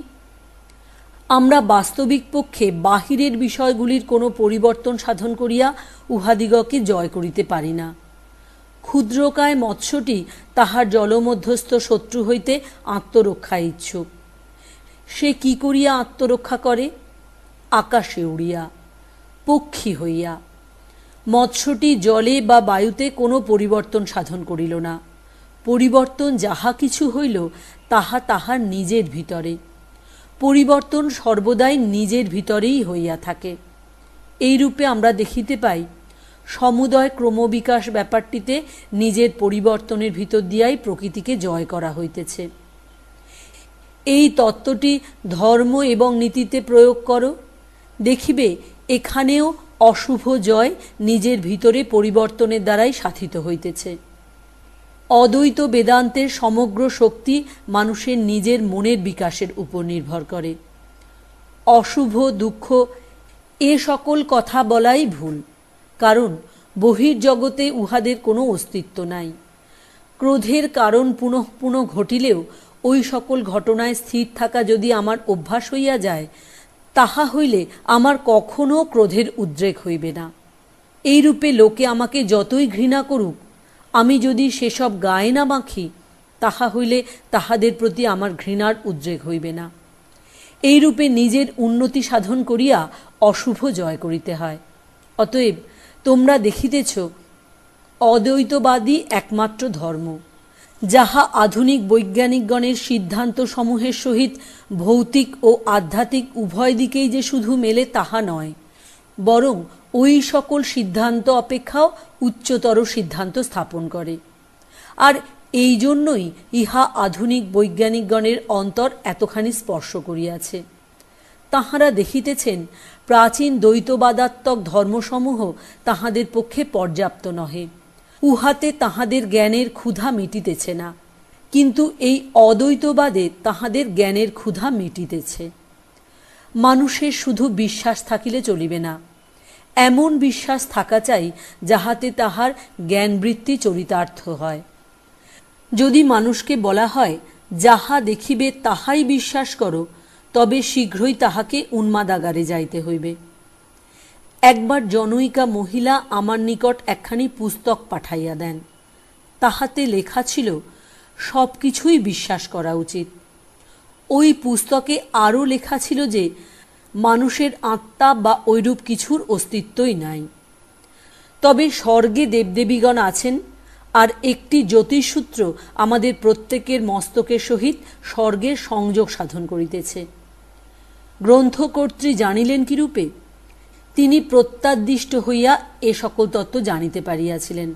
আমরা বাস্তবিক পক্ষে বাহিরের বিষয়গুলির কোনো পরিবর্তন সাধন করিয়া উহাদিগকে জয় করিতে পারি না। ক্ষুদ্রকায় মৎস্যটি তাহার জলমধ্যস্থ শত্রু হইতে আত্মরক্ষায় ইচ্ছুক। সে কি করিয়া আত্মরক্ষা করে? আকাশে উড়িয়া, পক্ষী হইয়া। মৎস্যটি জলে বা বায়ুতে কোনো পরিবর্তন সাধন করিল না। পরিবর্তন যাহা কিছু হইল তাহা তাহার নিজের ভিতরে। পরিবর্তন সর্বদাই নিজের ভিতরেই হইয়া থাকে। এইরূপে আমরা দেখিতে পাই সমুদয় ক্রমবিকাশ ব্যাপারটিতে নিজের পরিবর্তনের ভিতর দিয়াই প্রকৃতিকে জয় করা হইতেছে। এই তত্ত্বটি ধর্ম এবং নীতিতে প্রয়োগ করো, দেখিবে এখানেও অশুভ জয় নিজের ভিতরে পরিবর্তনের দ্বারাই সাধিত হইতেছে। অদ্বৈত বেদান্তের সমগ্র শক্তি মানুষের নিজের মনের বিকাশের উপর নির্ভর করে। অশুভ, দুঃখ এ সকল কথা বলাই ভুল, কারণ বহির্জগতে উহাদের কোনো অস্তিত্ব নাই। ক্রোধের কারণ পুনঃ পুনঃ ঘটিলেও ওই সকল ঘটনায় স্থির থাকা যদি আমার অভ্যাস হইয়া যায়, তাহা হইলে আমার কখনো ক্রোধের উদ্রেক হইবে না। এইরূপে লোকে আমাকে যতই ঘৃণা করুক, আমি যদি সেসব গায়ে না মাখি, তাহা হইলে তাহাদের প্রতি আমার ঘৃণার উদ্রেক হইবে না। এইরূপে নিজের উন্নতি সাধন করিয়া অশুভ জয় করিতে হয়। অতএব তোমরা দেখিতেছ, অদ্বৈতবাদী একমাত্র ধর্ম, যাহা আধুনিক বৈজ্ঞানিকগণের সিদ্ধান্ত সমূহের সহিত ভৌতিক ও আধ্যাত্মিক উভয় দিকেই যে শুধু মেলে তাহা নয়, বরং ওই সকল সিদ্ধান্ত অপেক্ষাও উচ্চতর সিদ্ধান্ত স্থাপন করে। আর এই জন্যই ইহা আধুনিক বৈজ্ঞানিকগণের অন্তর এতখানি স্পর্শ করিয়াছে। তাহারা দেখিতেছেন প্রাচীন দ্বৈতবাদাত্মক ধর্মসমূহ তাহাদের পক্ষে পর্যাপ্ত নহে, উহাতে তাহাদের জ্ঞানের ক্ষুধা মিটিতেছে না, কিন্তু এই অদ্বৈতবাদে তাহাদের জ্ঞানের ক্ষুধা মিটিতেছে। মানুষের শুধু বিশ্বাস থাকিলে চলিবে না, এমন বিশ্বাস থাকা চাই যাহাতে তাহার জ্ঞানবৃত্তি চরিতার্থ হয়। যদি মানুষকে বলা হয় যাহা দেখিবে তাহাই বিশ্বাস করো, তবে শীঘ্রই তাহাকে উন্মাদাগারে যাইতে হইবে। একবার জনৈকা মহিলা আমার নিকট একখানি পুস্তক পাঠাইয়া দেন। তাহাতে লেখা ছিল সব কিছুই বিশ্বাস করা উচিত। ওই পুস্তকে আরও লেখা ছিল যে মানুষের আত্মা বা ঐরূপ কিছুর অস্তিত্বই নাই, তবে স্বর্গে দেবদেবীগণ আছেন, আর একটি জ্যোতিষসূত্র আমাদের প্রত্যেকের মস্তকের সহিত স্বর্গের সংযোগ সাধন করিতেছে। গ্রন্থকর্ত্রী জানিলেন কিরূপে? তিনি প্রত্যাদিষ্ট হইয়া এ সকল তত্ত্ব জানিতে পারিয়াছিলেন,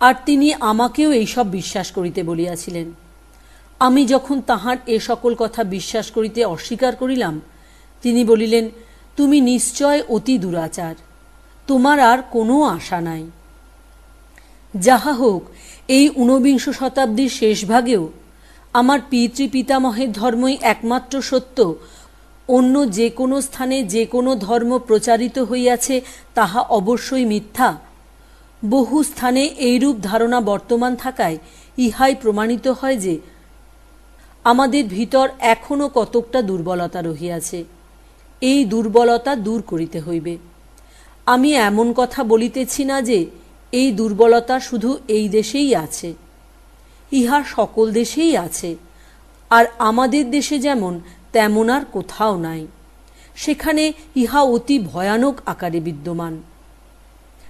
আর তিনি আমাকেও এইসব বিশ্বাস করিতে বলিয়াছিলেন। আমি যখন তাহার এ সকল কথা বিশ্বাস করিতে অস্বীকার করিলাম, তিনি বলিলেন, তুমি নিশ্চয় অতি দুরাচার, তোমার আর কোনো আশা নাই। যাহা হোক, এই ঊনবিংশ শতাব্দীর শেষ ভাগেও আমার পিতৃপিতামহের ধর্মই একমাত্র সত্য, অন্য যে কোনো স্থানে যে কোনো ধর্ম প্রচারিত হইয়াছে তাহা অবশ্যই মিথ্যা, বহু স্থানে এইরূপ ধারণা বর্তমান থাকায় ইহাই প্রমাণিত হয় যে আমাদের ভিতর এখনও কতকটা দুর্বলতা রহিয়াছে। এই দুর্বলতা দূর করিতে হইবে। আমি এমন কথা বলিতেছি না যে এই দুর্বলতা শুধু এই দেশেই আছে, ইহা সকল দেশেই আছে, আর আমাদের দেশে যেমন তেমন আর কোথাও নাই। সেখানে ইহা অতি ভয়ানক আকারে বিদ্যমান।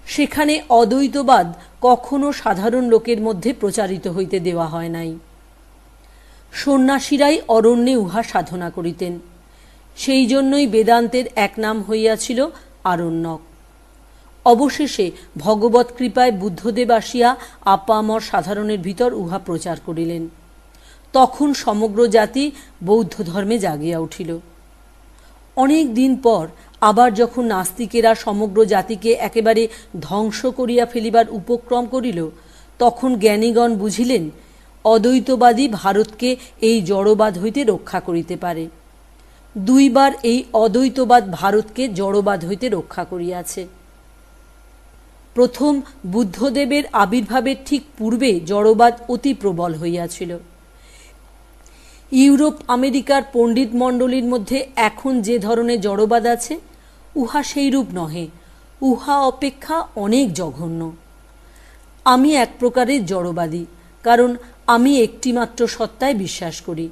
সেখানে অদ্বৈতবাদ কখনো সাধারণ লোকের মধ্যে প্রচারিত হইতে দেওয়া হয় নাই। সন্ন্যাসীরাই অরণ্যে উহা সাধনা করিতেন। সেই জন্যই বেদান্তের এক নাম হইয়াছিল আরণ্যক। অবশেষে ভগবৎ কৃপায় বুদ্ধদেব আসিয়া আপামর সাধারণের ভিতর উহা প্রচার করিলেন। তখন সমগ্র জাতি বৌদ্ধ ধর্মে জাগিয়া উঠিল। অনেক দিন পর আবার যখন নাস্তিকেরা সমগ্র জাতিকে একেবারে ধ্বংস করিয়া ফেলিবার উপক্রম করিল, তখন জ্ঞানীগণ বুঝিলেন অদ্বৈতবাদী ভারতকে এই জড়বাদ হইতে রক্ষা করিতে পারে। দুইবার এই অদ্বৈতবাদ ভারতকে জড়বাদ হইতে রক্ষা করিয়াছে। প্রথম বুদ্ধদেবের আবির্ভাবের ঠিক পূর্বে জড়বাদ অতি প্রবল হইয়াছিল। ইউরোপ আমেরিকার পণ্ডিত মণ্ডলীর মধ্যে এখন যে ধরনের জড়বাদ আছে, উহা সেইরূপ নহে, উহা অপেক্ষা অনেক জঘন্য। আমি এক প্রকারের জড়বাদী, কারণ আমি একটিমাত্র সত্তায় বিশ্বাস করি।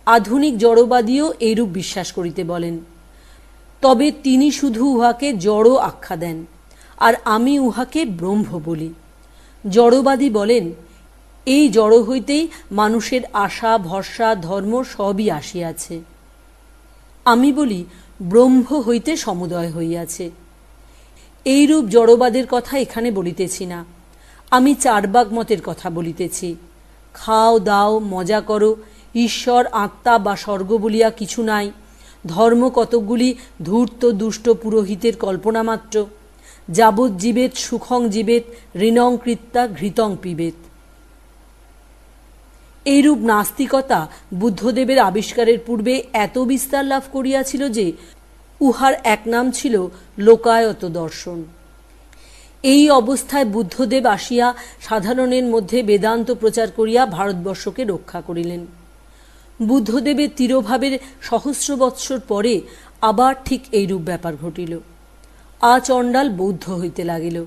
আধুনিক জড়বাদীও এইরূপ বিশ্বাস করিতে বলেন, তবে তিনি শুধু উহাকে জড় আখ্যা দেন, আর আমি উহাকে ব্রহ্ম বলি। জড়বাদী বলেন এই জড় হইতেই মানুষের আশা ভরসা ধর্ম সবই আসিয়াছে। আমি বলি ব্রহ্ম হইতে সমুদয় হইয়াছে। এইরূপ জড়বাদের কথা এখানে বলিতেছি না, আমি চারবাগ মতের কথা বলিতেছি। খাও দাও মজা করো, ঈশ্বর আত্মা বা স্বর্গ বলিয়া কিছু নাই, ধর্ম কতকগুলি ধূর্ত দুষ্ট পুরোহিতের কল্পনা মাত্র, যাবৎ জীবেত সুখং জীবেত ঋণং কৃত্যা ঘৃতং পিবেত। এইরূপ নাস্তিকতা বুদ্ধদেবের আবিষ্কারের পূর্বে এত বিস্তার লাভ করিয়াছিল যে উহার এক নাম ছিল লোকায়ত দর্শন। এই অবস্থায় বুদ্ধদেব আসিয়া সাধারণের মধ্যে বেদান্ত প্রচার করিয়া ভারতবর্ষকে রক্ষা করিলেন। বুদ্ধদেবের তিরোভাবের সহস্র বৎসর পরে আবার ঠিক এইরূপ ব্যাপার ঘটিল। আচণ্ডাল বৌদ্ধ হইতে লাগিল,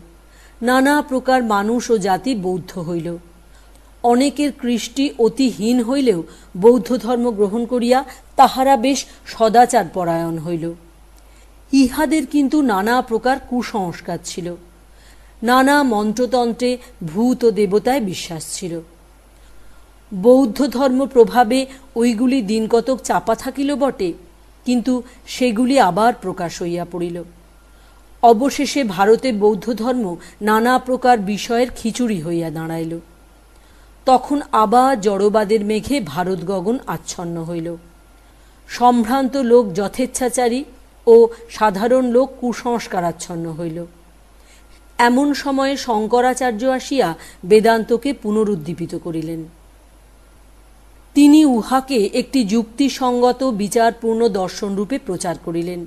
নানা প্রকার মানুষ ও জাতি বৌদ্ধ হইল। অনেকের কৃষ্টি অতিহীন হইলেও বৌদ্ধ ধর্ম গ্রহণ করিয়া তাহারা বেশ সদাচার পরায়ণ হইল। ইহাদের কিন্তু নানা প্রকার কুসংস্কার ছিল, নানা মন্ত্রতন্ত্রে ভূত ও দেবতায় বিশ্বাস ছিল। বৌদ্ধ ধর্ম প্রভাবে ওইগুলি দিনকতক চাপা থাকিল বটে, কিন্তু সেগুলি আবার প্রকাশ হইয়া পড়িল। অবশেষে ভারতে বৌদ্ধ ধর্ম নানা প্রকার বিষয়ের খিচুড়ি হইয়া দাঁড়াইল। তখন আবার জড়বাদের মেঘে ভারত গগন আচ্ছন্ন হইল। সম্ভ্রান্ত লোক যথেচ্ছাচারী ও সাধারণ লোক কুসংস্কারাচ্ছন্ন হইল। এমন সময়ে শঙ্করাচার্য আসিয়া বেদান্তকে পুনরুদ্দীপিত করিলেন। তিনি উহাকে একটি যুক্তিসঙ্গত বিচারপূর্ণ দর্শনরূপে প্রচার করিলেন।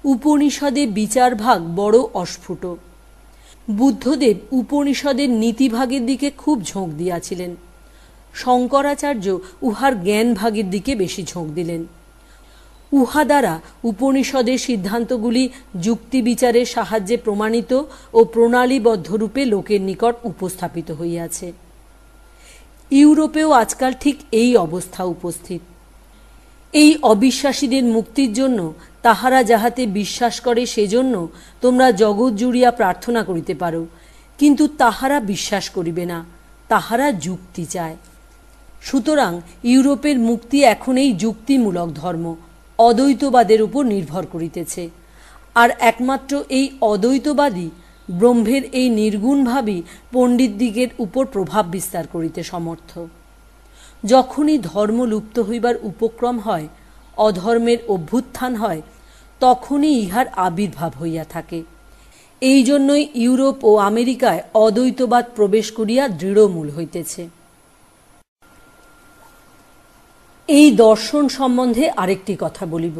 উপনিষদে বিচারভাগ বড় অস্ফুট। বুদ্ধদেব উপনিষদের নীতিভাগের দিকে খুব ঝোঁক দিয়াছিলেন। শঙ্করাচার্য উহার জ্ঞান ভাগের দিকে বেশি ঝোঁক দিলেন। উহা দ্বারা উপনিষদের সিদ্ধান্তগুলি যুক্তি বিচারের সাহায্যে প্রমাণিত ও প্রণালীবদ্ধরূপে লোকের নিকট উপস্থাপিত হইয়াছে। ইউরোপেও আজকাল ঠিক এই অবস্থা উপস্থিত। এই অবিশ্বাসীদের মুক্তির জন্য তাহারা যাহাতে বিশ্বাস করে সেজন্য তোমরা জগৎ জুড়িয়া প্রার্থনা করিতে পারো, কিন্তু তাহারা বিশ্বাস করিবে না, তাহারা যুক্তি চায়। সুতরাং ইউরোপের মুক্তি এখন এই যুক্তিমূলক ধর্ম অদ্বৈতবাদের উপর নির্ভর করিতেছে, আর একমাত্র এই অদ্বৈতবাদী ব্রহ্মের এই নির্গুণভাবী পণ্ডিতদিগের উপর প্রভাব বিস্তার করিতে সমর্থ। যখনই ধর্ম লুপ্ত হইবার উপক্রম হয়, অধর্মের অভ্যুত্থান হয়, তখনই ইহার আবির্ভাব হইয়া থাকে। এই জন্যই ইউরোপ ও আমেরিকায় অদ্বৈতবাদ প্রবেশ করিয়া দৃঢ়মূল হইতেছে। এই দর্শন সম্বন্ধে আরেকটি কথা বলিব।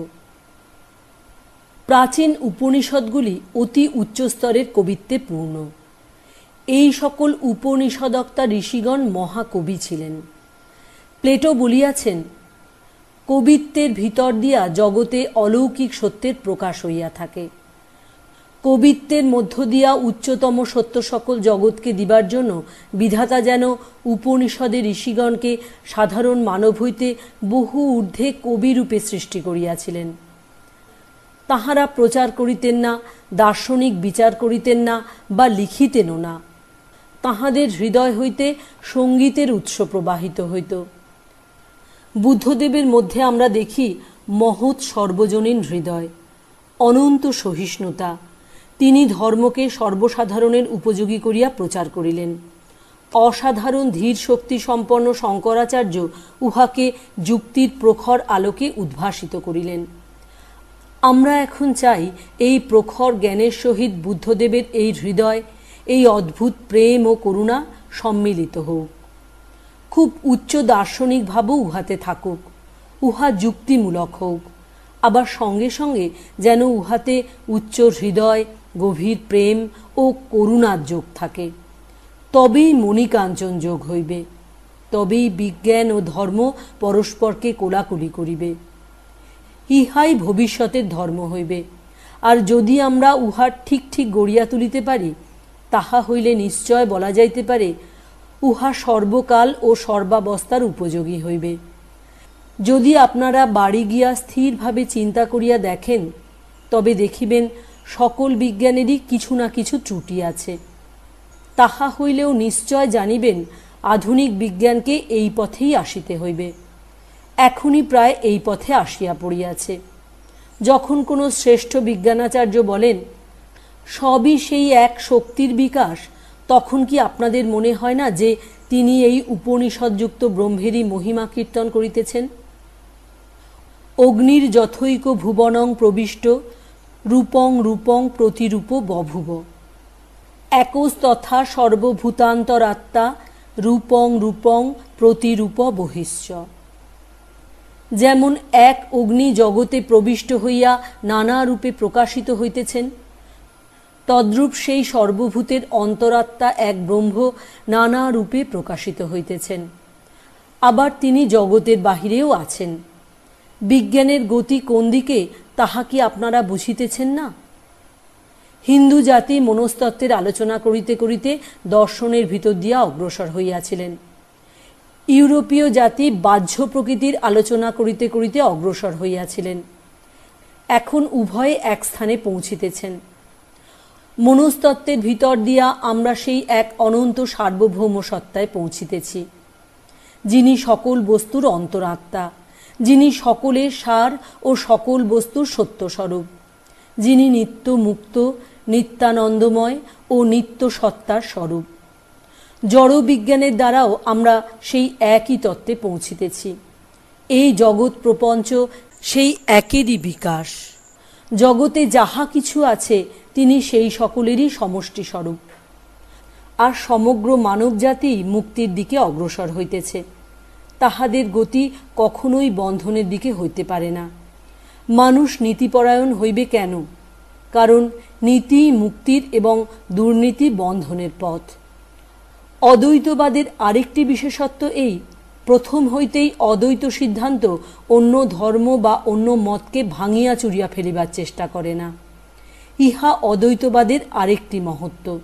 প্রাচীন উপনিষদগুলি অতি উচ্চস্তরের কবিত্বে পূর্ণ। এই সকল উপনিষদক্তা ঋষিগণ মহাকবি ছিলেন। প্লেটো বলিয়াছেন, কবিত্বের ভিতর দিয়া জগতে অলৌকিক সত্যের প্রকাশ হইয়া থাকে। কবিত্বের মধ্য দিয়া উচ্চতম সত্য সকল জগৎকে দিবার জন্য বিধাতা যেন উপনিষদের ঋষিগণকে সাধারণ মানব হইতে বহু ঊর্ধ্বে কবিরূপে সৃষ্টি করিয়াছিলেন। তাহারা প্রচার করিতেন না, দার্শনিক বিচার করিতেন না বা লিখিতেনও না। তাহাদের হৃদয় হইতে সঙ্গীতের উৎস প্রবাহিত হইত। বুদ্ধদেবের মধ্যে আমরা দেখি মহৎ সর্বজনীন হৃদয়, অনন্ত সহিষ্ণুতা। তিনি ধর্মকে সর্বসাধারণের উপযোগী করিয়া প্রচার করিলেন। অসাধারণ ধীর শক্তি সম্পন্ন শঙ্করাচার্য উহাকে যুক্তির প্রখর আলোকে উদ্ভাসিত করিলেন। আমরা এখন চাই এই প্রখর জ্ঞানের সহিত বুদ্ধদেবের এই হৃদয়, এই অদ্ভুত প্রেম ও করুণা সম্মিলিত হোক। খুব উচ্চ দার্শনিক ভাবও উহাতে থাকুক, উহা যুক্তিমূলক হোক, আবার সঙ্গে সঙ্গে যেন উহাতে উচ্চ হৃদয়, গভীর প্রেম ও করুণার যোগ থাকে। তবেই মণিকাঞ্চন যোগ হইবে, তবেই বিজ্ঞান ও ধর্ম পরস্পরকে কোলাকুলি করিবে। ইহাই ভবিষ্যতের ধর্ম হইবে। আর যদি আমরা উহার ঠিক ঠিক গড়িয়া তুলিতে পারি, তাহা হইলে নিশ্চয় বলা যাইতে পারে উহা সর্বকাল ও সর্বাবস্থার উপযোগী হইবে। যদি আপনারা বাড়ি গিয়া স্থিরভাবে চিন্তা করিয়া দেখেন, তবে দেখিবেন সকল বিজ্ঞানেরই কিছু না কিছু ত্রুটি আছে। তাহা হইলেও নিশ্চয় জানিবেন আধুনিক বিজ্ঞানকে এই পথেই আসিতে হইবে। এখনই প্রায় এই পথে আসিয়া পড়িয়াছে। যখন কোনো শ্রেষ্ঠ বিজ্ঞানাচার্য বলেন সবই সেই এক শক্তির বিকাশ, তখন কি আপনাদের মনে হয় না যে তিনি এই উপনিষদযুক্ত ব্রহ্মেরই মহিমা কীর্তন করিতেছেন? অগ্নির যথৈক ভুবনং প্রবিষ্ট রূপং রূপং প্রতিরূপ বভুব, একস তথা সর্বভূতান্তরাত্মা রূপং রূপং প্রতিরূপ বহিশ্চ। যেমন এক অগ্নি জগতে প্রবিষ্ট হইয়া নানা রূপে প্রকাশিত হইতেছেন, তদ্রূপ সেই সর্বভূতের অন্তরাত্মা এক ব্রহ্ম নানা রূপে প্রকাশিত হইতেছেন। আবার তিনি জগতের বাহিরেও আছেন। বিজ্ঞানের গতি কোন দিকে তাহা কি আপনারা বুঝিতেছেন না? হিন্দু জাতি মনস্তত্ত্বের আলোচনা করিতে করিতে দর্শনের ভিতর দিয়া অগ্রসর হইয়াছিলেন। ইউরোপীয় জাতি বাহ্য প্রকৃতির আলোচনা করিতে করিতে অগ্রসর হইয়াছিলেন। এখন উভয়ে এক স্থানে পৌঁছিতেছেন। মনস্তত্ত্বের ভিতর দিয়া আমরা সেই এক অনন্ত সার্বভৌম সত্তায় পৌঁছিতেছি, যিনি সকল বস্তুর অন্তরাত্মা, যিনি সকলের সার ও সকল বস্তুর সত্যস্বরূপ, যিনি নিত্য মুক্ত, নিত্যানন্দময় ও নিত্য সত্তার স্বরূপ। জড় বিজ্ঞানের দ্বারাও আমরা সেই একই তত্ত্বে পৌঁছিতেছি। এই জগৎ প্রপঞ্চ সেই একেরই বিকাশ। জগতে যাহা কিছু আছে তিনি সেই সকলেরই সমষ্টি স্বরূপ। আর সমগ্র মানবজাতি মুক্তির দিকে অগ্রসর হইতেছে। তাহাদের গতি কখনোই বন্ধনের দিকে হইতে পারে না। মানুষ নীতিপরায়ণ হইবে কেন? কারণ নীতি মুক্তির এবং দুর্নীতি বন্ধনের পথ। অদ্বৈতবাদের আরেকটি বিশেষত্ব এই, প্রথম হইতেই অদ্বৈত সিদ্ধান্ত অন্য ধর্ম বা অন্য মতকে ভাঙিয়া চুরিয়া ফেলিবার চেষ্টা করে না। ইহা অদ্বৈতবাদের আরেকটি মহত্ব।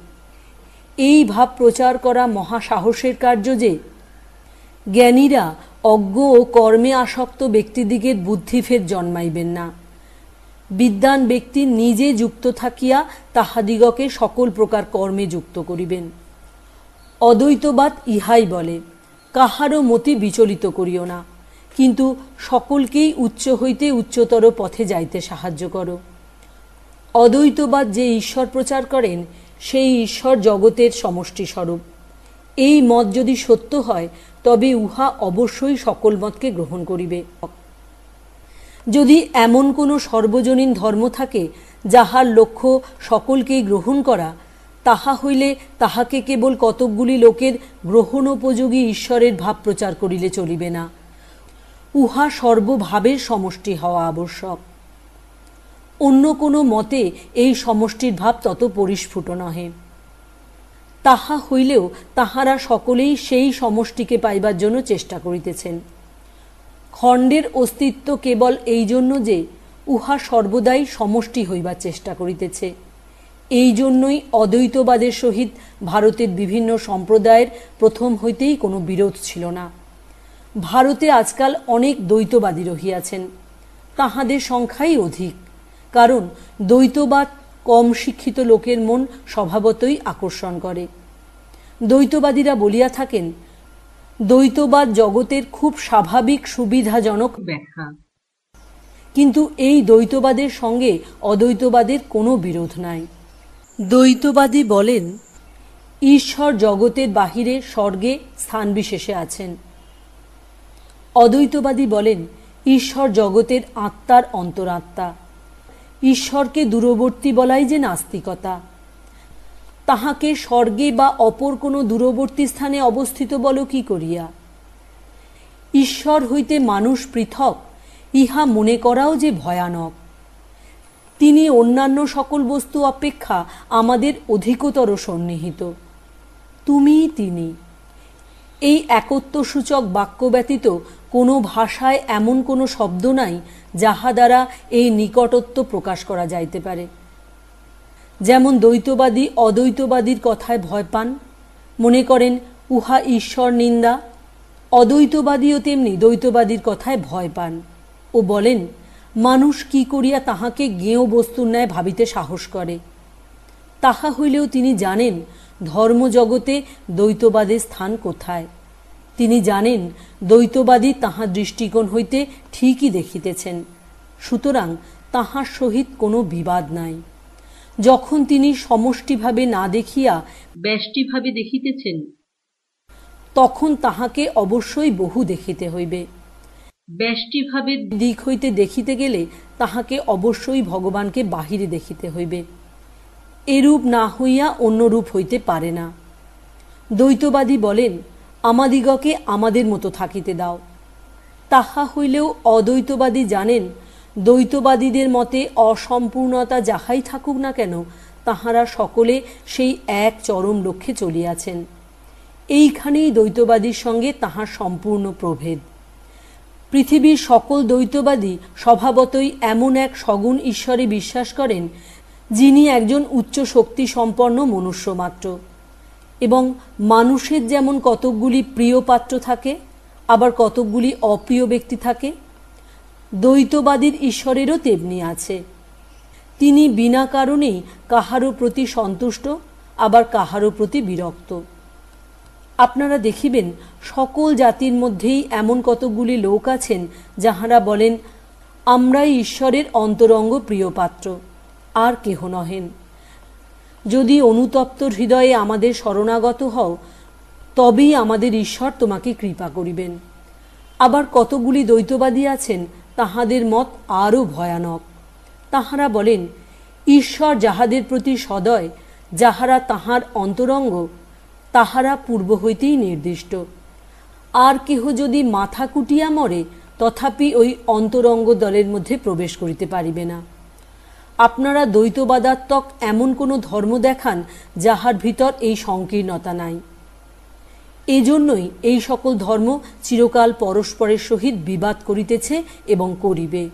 এই ভাব প্রচার করা মহাসাহসের কার্য যে জ্ঞানীরা অজ্ঞ ও কর্মে আসক্ত ব্যক্তিদিগের বুদ্ধিভেদ জন্মাইবেন না। বিদ্বান ব্যক্তি নিজে যুক্ত থাকিয়া তাহাদিগকে সকল প্রকার কর্মে যুক্ত করিবেন। অদ্বৈতবাদ ইহাই বলে, কাহারও মতি বিচলিত করিও না, কিন্তু সকলকেই উচ্চ হইতে উচ্চতর পথে যাইতে সাহায্য করো। অদ্বৈতবাদ যে ঈশ্বর প্রচার করেন, সেই ঈশ্বর জগতের সমষ্টি স্বরূপ। এই মত যদি সত্য হয়, তবে উহা অবশ্যই সকল মতকে গ্রহণ করিবে। যদি এমন কোনো সর্বজনীন ধর্ম থাকে যাহার লক্ষ্য সকলকেই গ্রহণ করা, তাহা হইলে তাহাকে কেবল কতকগুলি লোকের গ্রহণোপযোগী ঈশ্বরের ভাব প্রচার করিলে চলিবে না। উহা সর্বভাবের সমষ্টি হওয়া আবশ্যক। অন্য কোনো মতে এই সমষ্টির ভাব তত পরিস্ফুট নহে। তাহা হইলেও তাহারা সকলেই সেই সমষ্টিকে পাইবার জন্য চেষ্টা করিতেছেন। খণ্ডের অস্তিত্ব কেবল এই জন্য যে উহা সর্বদাই সমষ্টি হইবার চেষ্টা করিতেছে। এই জন্যই অদ্বৈতবাদের সহিত ভারতের বিভিন্ন সম্প্রদায়ের প্রথম হইতেই কোনো বিরোধ ছিল না। ভারতে আজকাল অনেক দ্বৈতবাদী রহিয়াছেন, তাহাদের সংখ্যাই অধিক, কারণ দ্বৈতবাদ কম শিক্ষিত লোকের মন স্বভাবতই আকর্ষণ করে। দ্বৈতবাদীরা বলিয়া থাকেন, দ্বৈতবাদ জগতের খুব স্বাভাবিক সুবিধাজনক ব্যাখ্যা। কিন্তু এই দ্বৈতবাদের সঙ্গে অদ্বৈতবাদের কোনো বিরোধ নাই। দ্বৈতবাদী বলেন, ঈশ্বর জগতের বাহিরে স্বর্গে স্থান বিশেষে আছেন। অদ্বৈতবাদী বলেন, ঈশ্বর জগতের আত্মার অন্তরাত্মা। ঈশ্বরকে দূরবর্তী বলাই যে নাস্তিকতা। তাহাকে স্বর্গে বা অপর কোনো দূরবর্তী স্থানে অবস্থিত বলো কি করিয়া? ঈশ্বর হইতে মানুষ পৃথক, ইহা মনে করাও যে ভয়ানক। তিনি অন্যান্য সকল বস্তু অপেক্ষা আমাদের অধিকতর সন্নিহিত। তুমিই তিনি। এই একত্বসূচক বাক্য ব্যতীত কোনো ভাষায় এমন কোনো শব্দ নাই যাহা দ্বারা এই নিকটত্ব প্রকাশ করা যাইতে পারে। যেমন দ্বৈতবাদী অদ্বৈতবাদীর কথায় ভয় পান, মনে করেন উহা ঈশ্বর নিন্দা, অদ্বৈতবাদীও তেমনি দ্বৈতবাদীর কথায় ভয় পান ও বলেন, মানুষ কি করিয়া তাহাকে জ্ঞেয় বস্তুর ন্যায় ভাবিতে সাহস করে। তাহা হইলেও তিনি জানেন ধর্মজগতে দ্বৈতবাদের স্থান কোথায়। তিনি জানেন দ্বৈতবাদী তাহার দৃষ্টিকোণ হইতে ঠিকই দেখিতেছেন, সুতরাং তাহার সহিত কোনো বিবাদ নাই। যখন তিনি সমষ্টিভাবে না দেখিয়া ব্যষ্টিভাবে দেখিতেছেন, তখন তাহাকে অবশ্যই বহু দেখিতে হইবে। ব্যষ্টিভাবে দিক হইতে দেখিতে গেলে তাহাকে অবশ্যই ভগবানকে বাহিরে দেখিতে হইবে। এরূপ না হইয়া অন্য রূপ হইতে পারে না। দ্বৈতবাদী বলেন, আমাদিগকে আমাদের মতো থাকিতে দাও। তাহা হইলেও অদ্বৈতবাদী জানেন, দ্বৈতবাদীদের মতে অসম্পূর্ণতা যাহাই থাকুক না কেন, তাহারা সকলে সেই এক চরম লক্ষ্যে চলিয়াছেন। এইখানেই দ্বৈতবাদীর সঙ্গে তাহার সম্পূর্ণ প্রভেদ। পৃথিবীর সকল দ্বৈতবাদী স্বভাবতই এমন এক সগুণ ঈশ্বরে বিশ্বাস করেন, যিনি একজন উচ্চ শক্তি সম্পন্ন মনুষ্য মাত্র। এবং মানুষের যেমন কতকগুলি প্রিয় পাত্র থাকে, আবার কতকগুলি অপ্রিয় ব্যক্তি থাকে, দ্বৈতবাদীর ঈশ্বরেরও তেমনি আছে। তিনি বিনা কারণেই কাহারও প্রতি সন্তুষ্ট, আবার কাহারও প্রতি বিরক্ত। আপনারা দেখিবেন সকল জাতির মধ্যেই এমন কতকগুলি লোক আছেন যাহারা বলেন, আমরাই ঈশ্বরের অন্তরঙ্গ প্রিয় পাত্র, আর কেহ নহেন। যদি অনুতপ্ত হৃদয়ে আমাদের শরণাগত হও, তবেই আমাদের ঈশ্বর তোমাকে কৃপা করিবেন। আবার কতগুলি দ্বৈতবাদী আছেন, তাহাদের মত আরও ভয়ানক। তাহারা বলেন, ঈশ্বর যাহাদের প্রতি সদয়, যাহারা তাহার অন্তরঙ্গ, তাহারা পূর্ব হইতেই নির্দিষ্ট। আর কেহ যদি মাথা কুটিয়া মরে, তথাপি ওই অন্তরঙ্গ দলের মধ্যে প্রবেশ করিতে পারিবে না। আপনারা দ্বৈতবাদাত্মক এমন কোনো ধর্ম দেখান যাহার ভিতর এই সংকীর্ণতা নাই। এজন্যই এই সকল ধর্ম চিরকাল পরস্পরের সহিত বিবাদ করিতেছে এবং করিবে।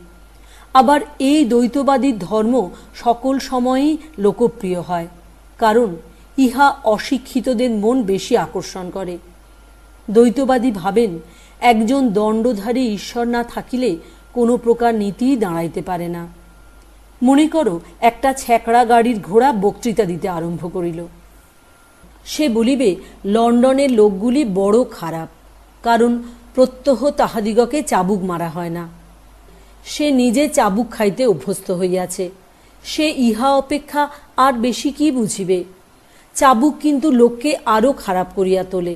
আবার এই দ্বৈতবাদী ধর্ম সকল সময়েই লোকপ্রিয় হয়, কারণ ইহা অশিক্ষিতদের মন বেশি আকর্ষণ করে। দ্বৈতবাদী ভাবেন, একজন দণ্ডধারী ঈশ্বর না থাকিলে কোনো প্রকার নীতিই দাঁড়াইতে পারে না। মনে করো, একটা ছ্যাঁকড়া গাড়ির ঘোড়া বক্তৃতা দিতে আরম্ভ করিল। সে বলিবে, লন্ডনের লোকগুলি বড় খারাপ, কারণ প্রত্যহ তাহাদিগকে চাবুক মারা হয় না। সে নিজে চাবুক খাইতে অভ্যস্ত হইয়াছে, সে ইহা অপেক্ষা আর বেশি কি বুঝিবে। চাবুক কিন্তু লোককে আরও খারাপ করিয়া তোলে।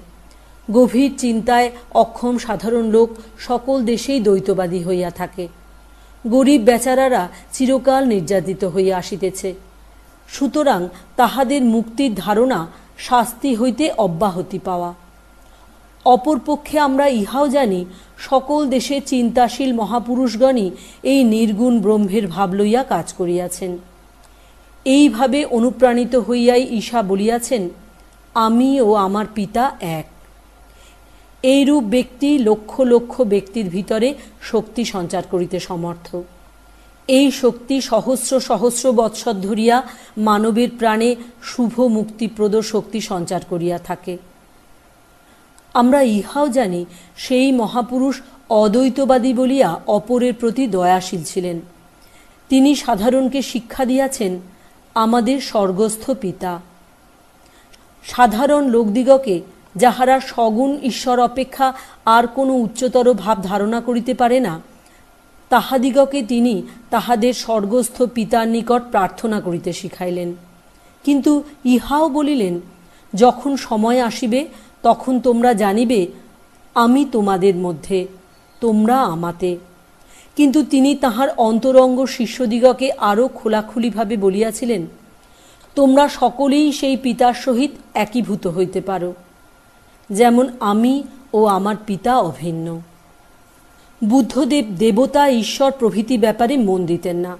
গভীর চিন্তায় অক্ষম সাধারণ লোক সকল দেশেই দ্বৈতবাদী হইয়া থাকে। গরিব বেচারারা চিরকাল নির্যাতিত হইয়া আসিতেছে। সুতরাং তাহাদের মুক্তির ধারণা শাস্তি হইতে অব্যাহতি পাওয়া। অপরপক্ষে আমরা ইহাও জানি, সকল দেশে চিন্তাশীল মহাপুরুষগণই এই নির্গুণ ব্রহ্মের ভাব লইয়া কাজ করিয়াছেন। এইভাবে অনুপ্রাণিত হইয়াই ঈশা বলিয়াছেন, আমি ও আমার পিতা এক। এইরূপ ব্যক্তি লক্ষ লক্ষ ব্যক্তির ভিতরে শক্তি সঞ্চার করিতে সমর্থ। এই শক্তি সহস্র সহস্র বৎসর ধরিয়া মানবের প্রাণে শুভ মুক্তিপ্রদ শক্তি সঞ্চার করিয়া থাকে। আমরা ইহাও জানি সেই মহাপুরুষ অদ্বৈতবাদী বলিয়া অপরের প্রতি দয়াশীল ছিলেন। তিনি সাধারণকে শিক্ষা দিয়াছেন আমাদের স্বর্গস্থ পিতা। সাধারণ লোকদিগকে, যাহারা সগুণ ঈশ্বর অপেক্ষা আর কোনো উচ্চতর ভাব ধারণা করিতে পারে না, তাহাদিগকে তিনি তাহাদের স্বর্গস্থ পিতার নিকট প্রার্থনা করিতে শিখাইলেন। কিন্তু ইহাও বলিলেন, যখন সময় আসিবে তখন তোমরা জানিবে আমি তোমাদের মধ্যে, তোমরা আমাতে। কিন্তু তিনি তাহার অন্তরঙ্গ শিষ্যদিগকে আরও খোলাখুলিভাবে বলিয়াছিলেন, তোমরা সকলেই সেই পিতার সহিত একীভূত হইতে পারো, যেমন আমি ও আমার পিতা অভিন্ন। বুদ্ধদেব দেবতা, ঈশ্বর প্রভৃতি ব্যাপারে মন দিতেন না।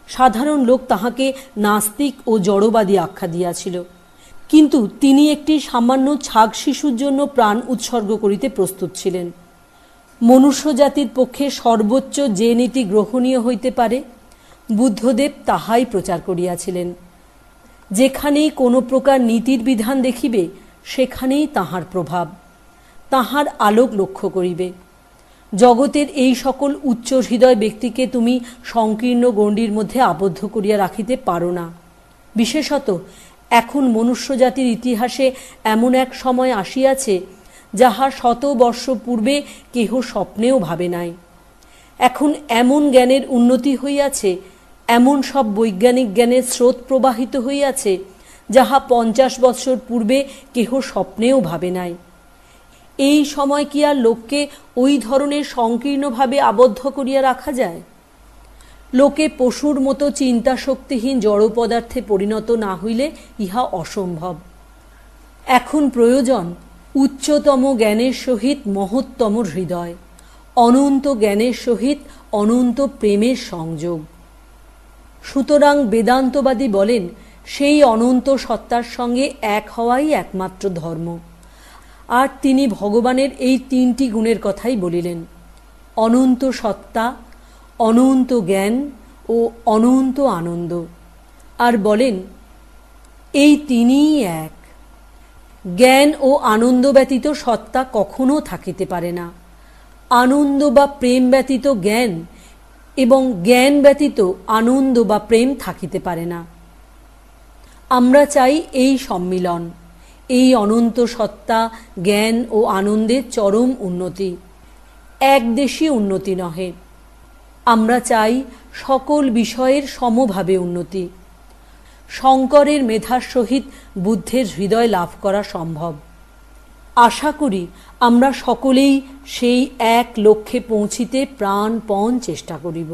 সাধারণ লোক তাহাকে নাস্তিক ও জড়বাদী আখ্যা দিয়াছিল, কিন্তু তিনি একটি সামান্য ছাগ শিশুর জন্য প্রাণ উৎসর্গ করিতে প্রস্তুত ছিলেন। মনুষ্য জাতির পক্ষে সর্বোচ্চ যে নীতি গ্রহণীয় হইতে পারে, বুদ্ধদেব তাহাই প্রচার করিয়াছিলেন। যেখানেই কোনো প্রকার নীতির বিধান দেখিবে, সেখানেই তাহার প্রভাব, তাহার আলোক লক্ষ্য করিবে। জগতের এই সকল উচ্চ হৃদয় ব্যক্তিকে তুমি সংকীর্ণ গণ্ডির মধ্যে আবদ্ধ করিয়া রাখিতে পারো না। বিশেষত এখন মনুষ্য জাতির ইতিহাসে এমন এক সময় আসিয়াছে, যাহা শত বর্ষ পূর্বে কেহ স্বপ্নেও ভাবে নাই। এখন এমন জ্ঞানের উন্নতি হইয়াছে, এমন সব বৈজ্ঞানিক জ্ঞানের স্রোত প্রবাহিত হইয়াছে, যাহা 50 বৎসর পূর্বে কেহ স্বপ্নেও ভাবে নাই। এই সময় কি আর লোককে ওই ধরনের সংকীর্ণভাবে আবদ্ধ করিয়া রাখা যায়? লোকে পশুর মতো চিন্তা শক্তিহীন জড় পদার্থে পরিণত না হইলে ইহা অসম্ভব। এখন প্রয়োজন উচ্চতম জ্ঞানের সহিত মহত্তম হৃদয়, অনন্ত জ্ঞানের সহিত অনন্ত প্রেমের সংযোগ। সুতরাং বেদান্তবাদী বলেন, সেই অনন্ত সত্তার সঙ্গে এক হওয়াই একমাত্র ধর্ম। আর তিনি ভগবানের এই 3টি গুণের কথাই বলিলেন, অনন্ত সত্তা, অনন্ত জ্ঞান ও অনন্ত আনন্দ। আর বলেন, এই তিনিই এক। জ্ঞান ও আনন্দ ব্যতীত সত্তা কখনো থাকিতে পারে না। আনন্দ বা প্রেম ব্যতীত জ্ঞান এবং জ্ঞান ব্যতীত আনন্দ বা প্রেম থাকিতে পারে না। আমরা চাই এই সম্মিলন, এই অনন্ত সত্তা, জ্ঞান ও আনন্দের চরম উন্নতি, একদেশী উন্নতি নহে। আমরা চাই সকল বিষয়ের সমভাবে উন্নতি। শঙ্করের মেধার সহিত বুদ্ধের হৃদয় লাভ করা সম্ভব। আশা করি আমরা সকলেই সেই এক লক্ষ্যে পৌঁছিতে প্রাণপণ চেষ্টা করিব।